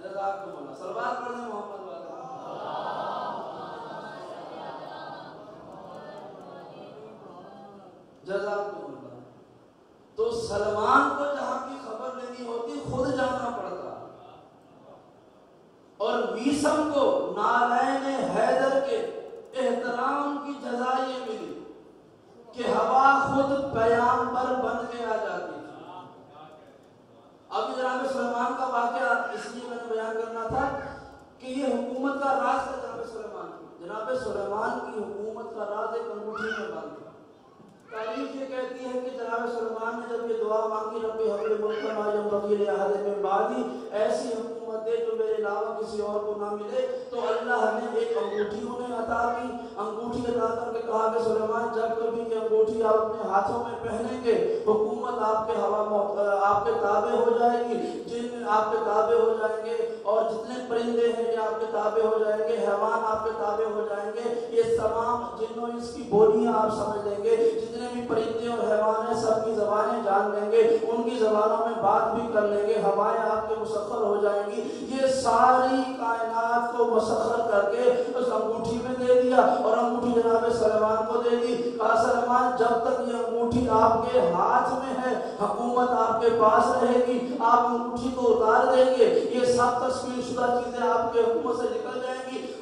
Speaker 1: سلوات پڑھیں محمد والا۔ جزاکم اللہ۔ تو سلمان کو جہاں کی خبر لینی ہوتی خود جانا پڑتا، اور میسم کو نالین حیدر کے احترام کی جزا یہ ملی کہ ہوا خود پیامبر بن کے آ جاتی تھی۔ ابھی جناب سلیمان کا واقعہ اس لیے میں نے بیان کرنا تھا کہ یہ حکومت کا راز ہے جناب سلیمان کی۔ جناب سلیمان کی حکومت کا راز ایک انگوٹھی میں بند تھا۔ تاریخ یہ کہتی ہے کہ جناب سلیمان نے جب یہ دعا مانگی، ربی حبلی ملکن لا ینبغی لأحد من بعدی، ایسی حکومت دے جو میرے علاوہ کسی اور کو نہ ملے، تو اللہ نے ایک انگوٹھی انہیں عطا کی۔ انگوٹھی عطا کر کے کہا کہ سلیمان جب کبھی یہ انگوٹھی آپ اپنے ہاتھوں میں پہنیں گے، حکومت آپ کے آپ کے تابع ہو جائے گی، جن آپ کے تابع ہو جائیں گے، اور جتنے پرندے ہیں یہ آپ کے تابع ہو جائیں گے، حیوان آپ کے تابع ہو جائیں گے، یہ تمام جن و انس کی بولیاں آپ سمجھ لیں گے، جتنے بھی پرندے اور حیوان ہیں سب کی زبانیں جان لیں گے، ان کی زبانوں میں بات بھی کر لیں گے، ہوائیں آپ کے مسخر ہو جائیں گی۔ یہ ساری کائنات کو مسخر کر کے اس انگوٹھی میں دے دیا، اور انگوٹھی جناب سلیمان کو دے دی۔ کہا سلیمان جب تک یہ انگوٹھی آپ کے ہاتھ میں ہے حکومت آپ کے پاس رہے گی، آپ انگوٹھی کو اتار دیں گے یہ سب تصویر شدہ چیزیں آپ کے حکومت سے نکل جائیں گی،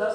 Speaker 1: 10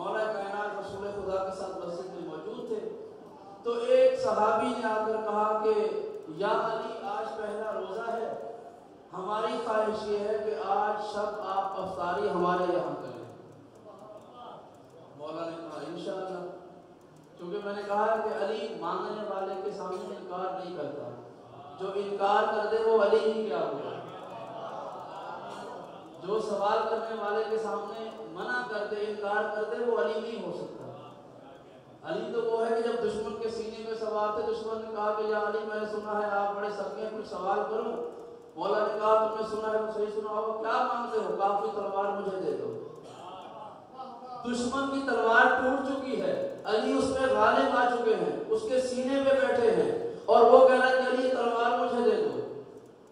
Speaker 1: مولا کائنات رسول خدا کے ساتھ مسجد میں موجود تھے، تو ایک صحابی نے آ کر کہا کہ یا علی آج پہلا روزہ ہے، ہماری خواہش یہ ہے کہ آج شب آپ افطاری ہمارے یہاں کریں۔ مولا نے کہا انشاءاللہ، کیونکہ میں نے کہا کہ علی مانگنے والے کے سامنے انکار نہیں کرتا، جو انکار کر دے وہ علی ہی کیا ہوگا، جو سوال کرنے والے کے سامنے منع کر دے انکار کر دے وہ علی نہیں ہو سکتا۔ علی تو وہ ہے کہ جب دشمن کے سینے میں سوال تھے، دشمن نے کہا کہ یا علی میں نے سنا ہے آپ بڑے سخی ہیں، کچھ سوال کروں؟ مولا نے کہا تم نے سنا ہے تو صحیح سنا ہو، کیا مانگتے ہو؟ کافی تلوار مجھے دے دو۔ دشمن کی تلوار ٹوٹ چکی ہے، علی اس میں غالب آ چکے ہیں، اس کے سینے پہ بیٹھے ہیں، اور وہ کہہ رہا ہے کہ علی تلوار مجھے دے دو۔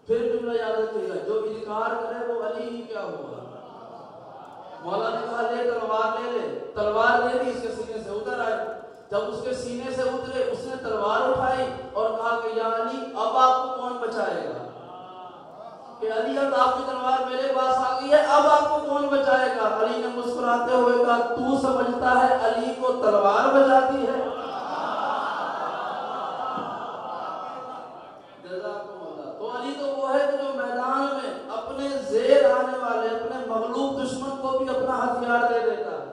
Speaker 1: پھر جملہ یاد رکھیے، جو انکار کرے وہ علی ہی کیا ہوگا۔ مولا نے کہا لے تلوار لے لے، تلوار دے دی، اس کے سینے سے اتر آئی۔ جب اس کے سینے سے اترے اس نے تلوار اٹھائی اور کہا کہ یا علی اب آپ کو کون بچائے گا، کہ علی اب آپ کی تلوار میرے پاس آ گئی ہے، اب آپ کو کون بچائے گا؟ علی نے مسکراتے ہوئے کہا تو سمجھتا ہے علی کو تلوار بچاتی ہے؟ تو علی تو وہ ہے کہ جو میدان میں اپنے زیر آنے والے اپنے مغلوب دشمن کو بھی اپنا ہتھیار دے دیتا ہے۔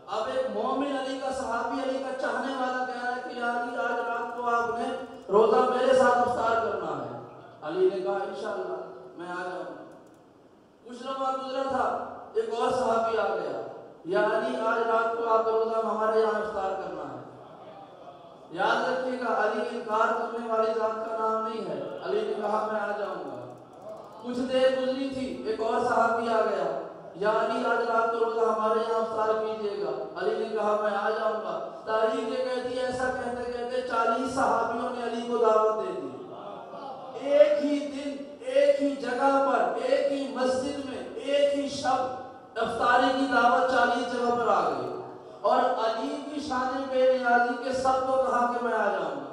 Speaker 1: اب ایک مومن علی کا صحابی علی کا چاہنے والا کہہ رہا ہے کہ یا علی آج رات کو آپ نے روزہ میرے ساتھ افطار کرنا ہے۔ علی نے کہا انشاءاللہ میں آ جاؤں۔ کچھ لمحہ گزرا تھا، ایک اور صحابی آ گیا، یا علی آج رات کو آپ کا روزہ ہمارے یہاں افطار کرنا ہے۔ یاد رکھیے گا علی انکار کرنے والی ذات کا نام نہیں ہے۔ علی نے کہا میں آ جاؤں گا۔ کچھ دیر گزری تھی، ایک اور صحابی آ گیا، یا علی آج رات کو روزہ ہمارے یہاں افطار کیجیے گا۔ علی نے کہا میں آ جاؤں گا۔ تاریخ یہ کہتی ہے ایسا کہتے کہتے 40 صحابیوں نے علی کو دعوت دے دی، ایک ہی دن ایک ہی جگہ پر ایک ہی مسجد میں ایک ہی شب افطاری کی دعوت 40 جگہ پر آ گئی، اور علی کی شان بے نیازی کے سب کو کہا کہ میں آ جاؤں گا۔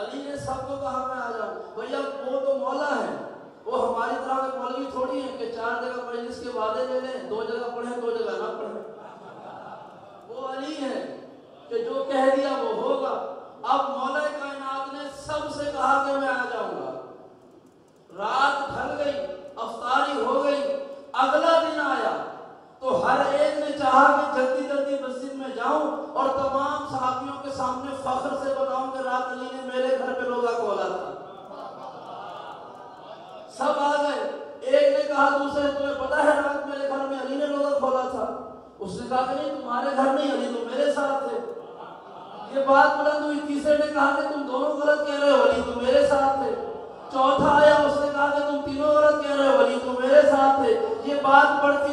Speaker 1: علی نے سب کو کہا میں آ جاؤں۔ بھیا وہ تو مولا ہے، وہ ہماری طرح کے مولوی تھوڑی ہیں کہ 4 جگہ مجلس کے وعدے لے لیں، 2 جگہ پڑھیں 2 جگہ نہ پڑھیں۔ وہ علی ہے کہ جو کہہ دیا وہ ہوگا۔ اب مولا کائنات نے سب سے کہا کہ میں آ جاؤں گا۔ رات ڈھل گئی، افطاری ہو گئی، اگلا دن آیا تو ہر ایک نے چاہا کہ جلدی جلدی مسجد میں جاؤں اور تمام صحابیوں کے سامنے فخر سے بتاؤں کہ رات علی نے میرے گھر پہ روزہ کھولا تھا۔ سب آ گئے، ایک نے کہا دوسرے تمہیں پتا ہے رات میرے گھر میں علی نے روزہ کھولا تھا؟ اس نے کہا کہ نہیں تمہارے گھر نہیں، علی تو میرے ساتھ تھے۔ یہ بات بلند ہوئی، تیسرے نے کہا کہ تم دونوں غلط کہہ رہے ہو، علی تو میرے ساتھ تھے۔ چوتھا آیا، اس نے کہا کہ تم تینوں غلط کہہ رہے ہو، علی تو میرے ساتھ تھے۔ یہ بات بڑھتی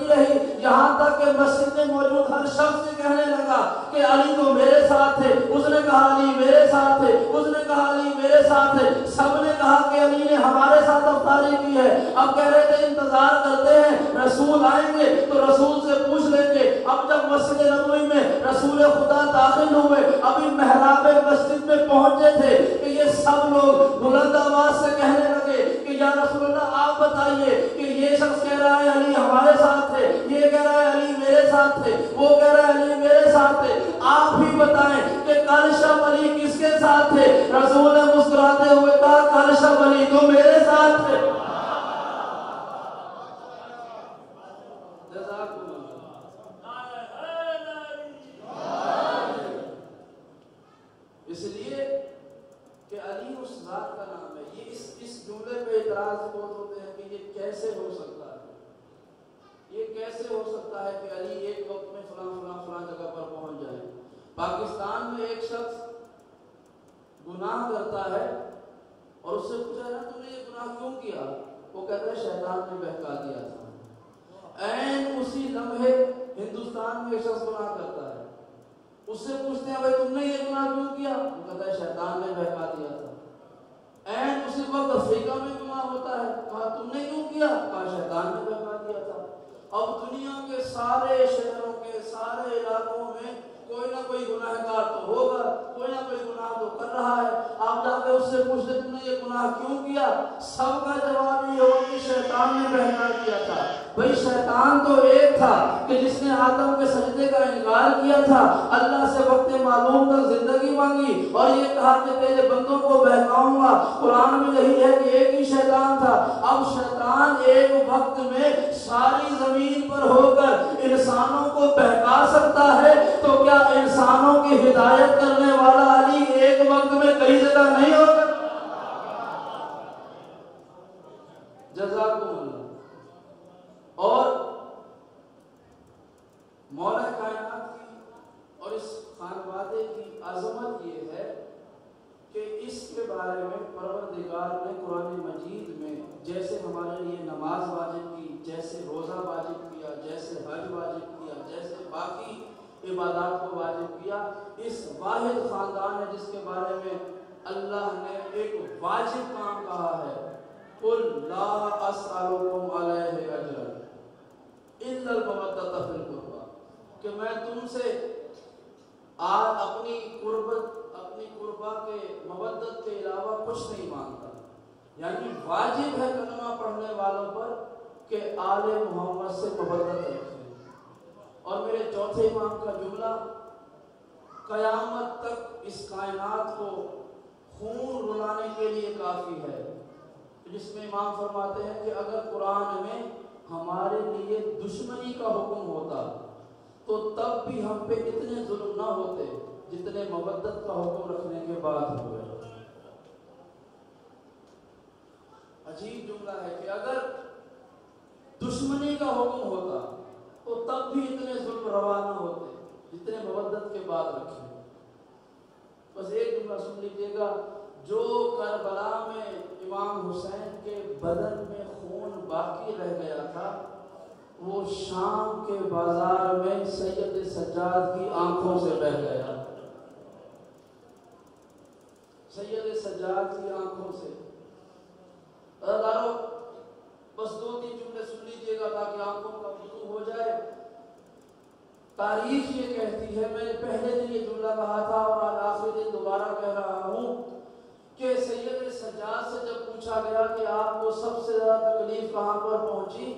Speaker 1: رہی، یہاں تک کہ مسجد میں موجود ہر شخص سے کہنے لگا کہ علی تو میرے ساتھ تھے۔ اس نے کہا علی میرے ساتھ تھے، اس نے کہا علی میرے ساتھ تھے۔ سب نے کہا کہ علی نے ہمارے ساتھ افطاری کی ہے۔ اب کہہ رہے تھے انتظار کرتے ہیں رسول آئیں گے تو رسول سے پوچھ لیں گے۔ اب جب مسجد نبوی میں رسول خدا داخل ہوئے، ابھی محراب مسجد میں پہنچے تھے کہ یہ سب لوگ بلند آواز سے کہنے لگے کہ یا رسول اللہ آپ بتائیے کہ یہ شخص کہہ رہا ہے علی ہمارے ساتھ تھے، یہ کہہ رہا ہے علی میرے ساتھ تھے، وہ کہہ رہا ہے علی میرے ساتھ تھے، آپ ہی بتائیں کہ کل شب علی کس کے ساتھ تھے؟ رسول نے مسکراتے ہوئے کہا کل شب علی تو میرے ساتھ تھے۔ اس لیے کہ علی اس ذات کا نام ہے۔ یہ اس جملے پہ اعتراض بہت ہوتے ہیں کہ یہ کیسے ہو سکتا ہے، یہ کیسے ہو سکتا ہے کہ علی ایک وقت میں فلاں جگہ پر پہنچ جائے۔ پاکستان میں ایک شخص گناہ کرتا ہے اور اس سے پوچھا نا تم نے یہ گناہ کیوں کیا؟ وہ کہتا ہے شیطان نے بہکا دیا تھا۔ عین اسی لمحے ہندوستان میں ایک شخص گناہ کرتا ہے، اس سے پوچھتے ہیں بھائی تم نے یہ گناہ کیوں کیا؟ وہ کہتا ہے شیطان نے بہکا دیا تھا۔ عین اسی وقت افریقہ میں گناہ ہوتا ہے، کہا تم نے کیوں کیا؟ کہا شیطان نے بہکا دیا تھا۔ اب دنیا کے سارے شہروں کے سارے علاقوں میں کوئی نہ کوئی گناہگار تو ہوگا، کوئی نہ کوئی گناہ تو کر رہا ہے۔ آپ جا کے اس سے پوچھتے تم نے یہ گناہ کیوں کیا؟ سب کا جواب یہ ہو کہ شیطان نے بہکا دیا تھا۔ بھئی شیطان تو ایک تھا کہ جس نے آدم کے سجدے کا انکار کیا تھا، اللہ سے وقت معلوم تک زندگی مانگی اور یہ کہا کہ تیرے بندوں کو بہکاؤں گا۔ قرآن میں یہی ہے کہ ایک ہی شیطان تھا۔ اب شیطان ایک وقت میں ساری زمین پر ہو کر انسانوں کو بہکا سکتا ہے، تو کیا انسانوں کی ہدایت کرنے والا علی ایک وقت میں کئی جگہ نہیں ہوگا؟ جزاکم اللہ۔ اور مولا کائنات کی اور اس خانوادے کی عظمت یہ ہے کہ اس کے بارے میں پروردگار نے قرآن مجید میں جیسے ہمارے لیے نماز واجب کی، جیسے روزہ واجب کیا، جیسے حج واجب کیا، جیسے باقی عبادات کو واجب کیا، اس واحد خاندان ہے جس کے بارے میں اللہ نے ایک واجب کام کہا ہے، قُلْ لَا أَسْأَلُكُمْ عَلَيْهِ أَجْرًا إِلَّا الْمَوَدَّةَ فِي الْقُرْبَى، کہ میں تم سے آج اپنی قربا کے مودت کے علاوہ کچھ نہیں مانگتا۔ یعنی واجب ہے کلمہ پڑھنے والوں پر کہ آل محمد سے محبت رکھیں۔ اور میرے چوتھے امام کا جملہ قیامت تک اس کائنات کو خون رلانے کے لیے کافی ہے، جس میں امام فرماتے ہیں کہ اگر قرآن میں ہمارے لیے دشمنی کا حکم ہوتا تو تب بھی ہم پہ اتنے ظلم نہ ہوتے جتنے مودت کا حکم رکھنے کے بعد ہوئے۔ عجیب جملہ ہے کہ اگر دشمنی کا حکم ہوتا تو تب بھی اتنے ظلم روا نہ ہوتے جتنے مودت کے بعد رکھے۔ بس ایک جملہ سن لیجیے گا، جو کربلا میں امام حسین کے بدن میں خون باقی رہ گیا تھا وہ شام کے بازار میں سید سجاد کی آنکھوں سے بہہ گیا، سید سجاد کی آنکھوں سے۔ عزیزانو، بس 2-3 جملے سن لیجئے گا تاکہ آنکھوں کا وضو ہو جائے۔ تاریخ یہ کہتی ہے، میں نے پہلے دن یہ جملہ کہا تھا اور آج آخری دن دوبارہ کہہ رہا ہوں کہ سید سجاد سے جب پوچھا گیا کہ آپ کو سب سے زیادہ تکلیف کہاں پر پہنچی،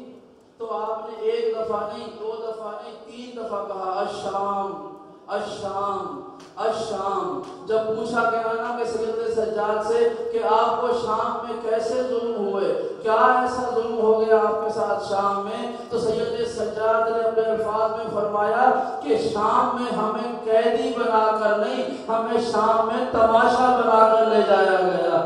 Speaker 1: تو آپ نے 1 دفعہ نہیں، 2 دفعہ نہیں، 3 دفعہ کہا الشام الشام الشام۔ جب پوچھا گیا نا کہ سید سجاد سے کہ آپ کو شام میں کیسے ظلم ہوئے، کیا ایسا ظلم ہو گیا آپ کے ساتھ شام میں، تو سید سجاد نے اپنے الفاظ میں فرمایا کہ شام میں ہمیں قیدی بنا کر نہیں، ہمیں شام میں تماشا بنا کر لے جایا گیا،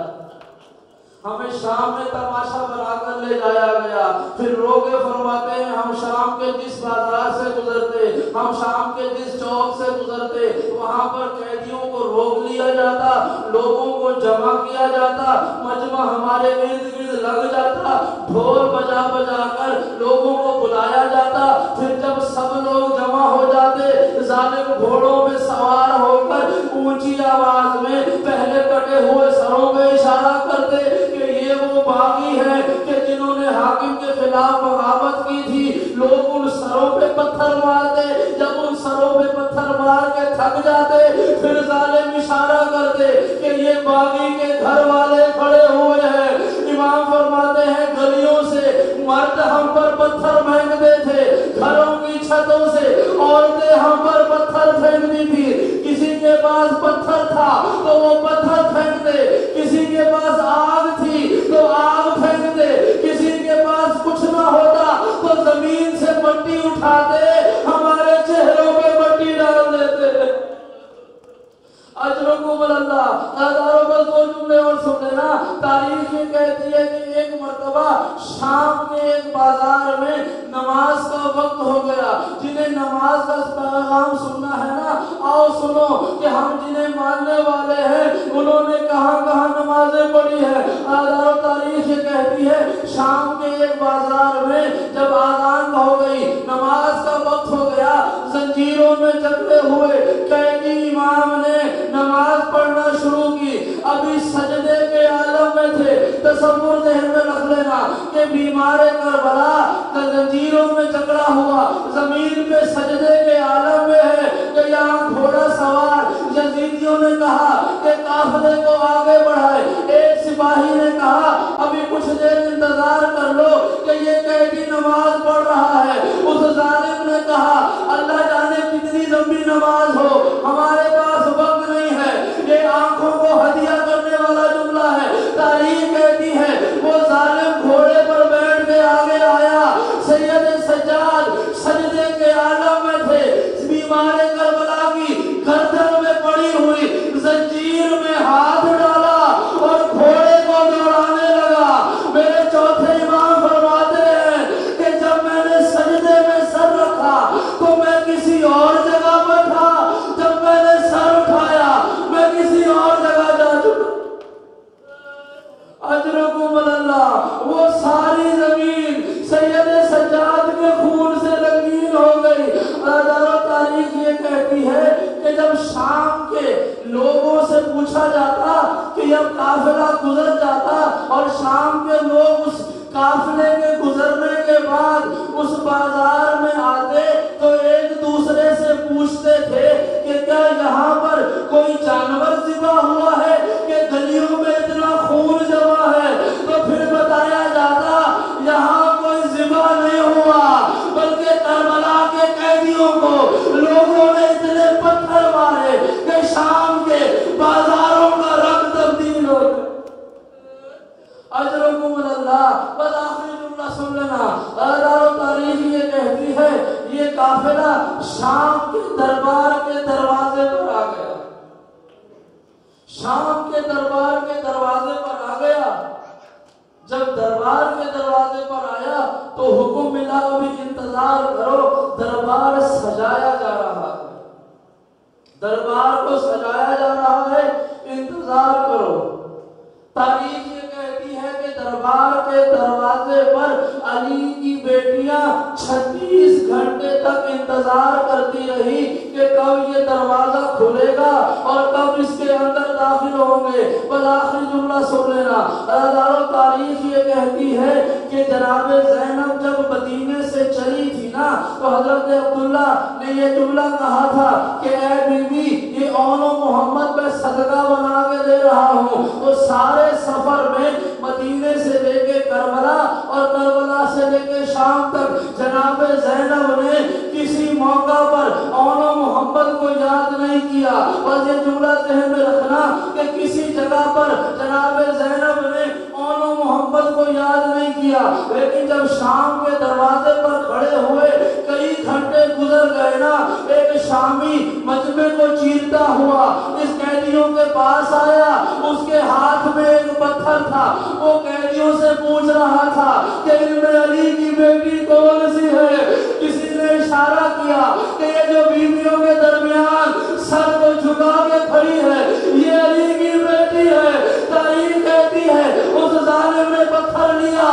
Speaker 1: ہمیں شام میں تماشا بنا کر لے جایا گیا۔ پھر روگے فرماتے ہیں ہم شام کے جس بازار سے گزرتے، ہم شام کے جس چوک سے گزرتے، وہاں پر قیدیوں کو روک لیا جاتا، لوگوں کو جمع کیا جاتا، مجمع ہمارے ارد گرد لگ جاتا، ڈھول بجا بجا کر لوگوں کو بلایا جاتا۔ پھر جب سب لوگ جمع ہو جاتے، ظالم گھوڑوں پہ سوار ہو کر اونچی آواز میں پہلے کٹے ہوئے سروں پہ اشارہ کرتے کہ یہ وہ باغی ہے کہ جنہوں نے حاکم کے خلاف بغاوت کی تھی۔ لوگ ان سروں پہ پتھر مارتے، جب ان سروں پہ پتھر مار کے تھک جاتے پھر ظالم اشارہ کرتے کہ یہ باغی کے گھر والے کھڑے ہوئے ہیں۔ امام فرماتے ہیں گلیوں سے مرد ہم پر پتھر پھینکتے تھے، گھروں کی چھتوں سے عورتیں ہم پر پتھر پھینکتی تھی۔ کسی کے پاس پتھر تھا تو وہ پتھر پھینکتے، کسی کے پاس آگ تھی تو آگ پھینکتے، کسی کے پاس کچھ نہ ہوتا تو زمین سے مٹی اٹھاتے، ہمارے چہروں پہ مٹی ڈال دیتے۔ اجرکم اللہ۔ ہزاروں بس 2 جملے اور سن لینا۔ تاریخ یہ کہتی ہے کہ ایک مرتبہ شام کے ایک بازار میں نماز کا وقت ہو گیا۔ جنہیں نماز کا پیغام سننا ہے نا، آؤ سنو کہ ہم جنہیں ماننے والے ہیں انہوں نے کہاں کہاں نمازیں پڑھی ہیں۔ ہزاروں تاریخ یہ کہتی ہے شام کے ایک بازار میں جب آذان ہو گئی، نماز کا وقت ہو گیا، زنجیروں میں جکڑے ہوئے قیدی امام نے نماز پڑھنا شروع کی۔ ابھی سجدے کے عالم میں تھے۔ تصور ذہن میں رکھ لینا کہ بیمار کربلا زنجیروں میں جکڑا ہوا زمین پہ سجدے کے عالم میں ہے کہ یہاں گھوڑا سوار یزیدیوں نے کہا کہ قافلے کو آگے بڑھائے۔ ایک سپاہی نے کہا ابھی کچھ دیر انتظار کر لو کہ یہ قیدی نماز پڑھ نماز ہو، ہمارے پاس وقت نہیں ہے۔ یہ آنکھوں کو ہدیہ کرنے والا جملہ ہے۔ تاریخ کہتی ہے وہ ظالم گھوڑے پر بیٹھ کے آگے آیا، سید سجاد سجدے کے عالم میں تھے، بیمار کربلا کی گردن میں پڑی ہوئی زنجیر میں ہاتھ ڈالا اور گھوڑے کو دوڑانے لگا۔ میرے چوتھے امام فرماتے ہیں کہ جب میں نے سجدے میں سر رکھا تو میں کسی اور جگہ پر تھا، جب میں نے سر اٹھایا میں کسی اور جگہ جا چکا۔ اجرکم اللہ، وہ ساری زمین سید سجاد کے خون سے رنگین ہو گئی۔ تاریخ یہ کہتی ہے کہ جب شام کے لوگوں سے پوچھا جاتا کہ اب قافلہ گزر جاتا اور شام کے لوگ اس قافلے کے گزرنے کے بعد اس بازار میں آتے تو ایک دوسرے سے پوچھتے تھے کہ کیا یہاں پر کوئی جانور ذبح ہوا ہے کہ گلیوں میں اتنا خون جمع ہے؟ تو پھر بتایا جاتا یہاں کوئی ذبح نہیں ہوا، بلکہ کربلا کے قیدیوں کو لوگوں نے اتنے پتھر مارے کہ شام کے بازاروں کا رنگ تبدیل ہو گیا۔ اجرکم اللہ۔ بس آخری جملہ سن لینا، تاریخ یہ کہتی ہے یہ قافلہ شام کے دربار کے دروازے پر آ گیا، شام کے دربار کے دروازے پر آ گیا۔ جب دربار کے دروازے پر آیا تو حکم ملا ابھی انتظار کرو، دربار سجایا جا رہا ہے، دربار کو سجایا جا رہا ہے، انتظار کرو۔ تاریخ یہ کہتی ہے کہ دربار کے دروازے پر علی کی بیٹیاں 36 گھنٹے تک انتظار کرتی رہی کہ کب یہ دروازہ کھلے گا اور کب اس کے اندر داخل ہوں گے۔ بس آخری جملہ سن لینا، تاریخ یہ کہتی ہے کہ جناب زینب جب مدینے سے چلی تھی نا تو حضرت عبداللہ نے یہ جملہ کہا تھا کہ اے بی بی یہ اون و محمد میں صدقہ بنا کے دے رہا ہوں۔ تو سارے سفر میں مدینے سے لے کے کربلا اور کربلا سے لے کے شام تک جناب زینب نے کسی موقع پر اون و محمد کو یاد نہیں کیا۔ اور یہ جملہ ذہن میں رکھنا کہ کسی جگہ پر جناب زینب نے اون و محمد کو یاد نہیں کیا، لیکن جب شام کے دروازے پر کھڑے ہوئے کئی گھنٹے گزر گئے نا، ایک شامی مجمع کو چیرتا ہوا اس قیدیوں کے پاس آیا، اس کے ہاتھ میں ایک پتھر تھا، وہ قیدیوں سے پوچھ رہا تھا کہ ان میں علی کی بیٹی کون سی ہے؟ کسی نے اشارہ کیا کہ یہ جو بیویوں کے درمیان سر کو جھکا کے کھڑی ہے یہ علی کی بیٹی ہے۔ تاریخ کہتی ہے اس ظالم نے پتھر لیا،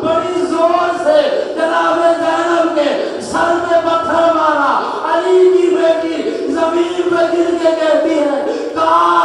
Speaker 1: بڑی زور سے جناب زینب کے سر پہ پتھر مارا، علی کی بیٹی زمین پہ گر کے کہتی ہے کہاں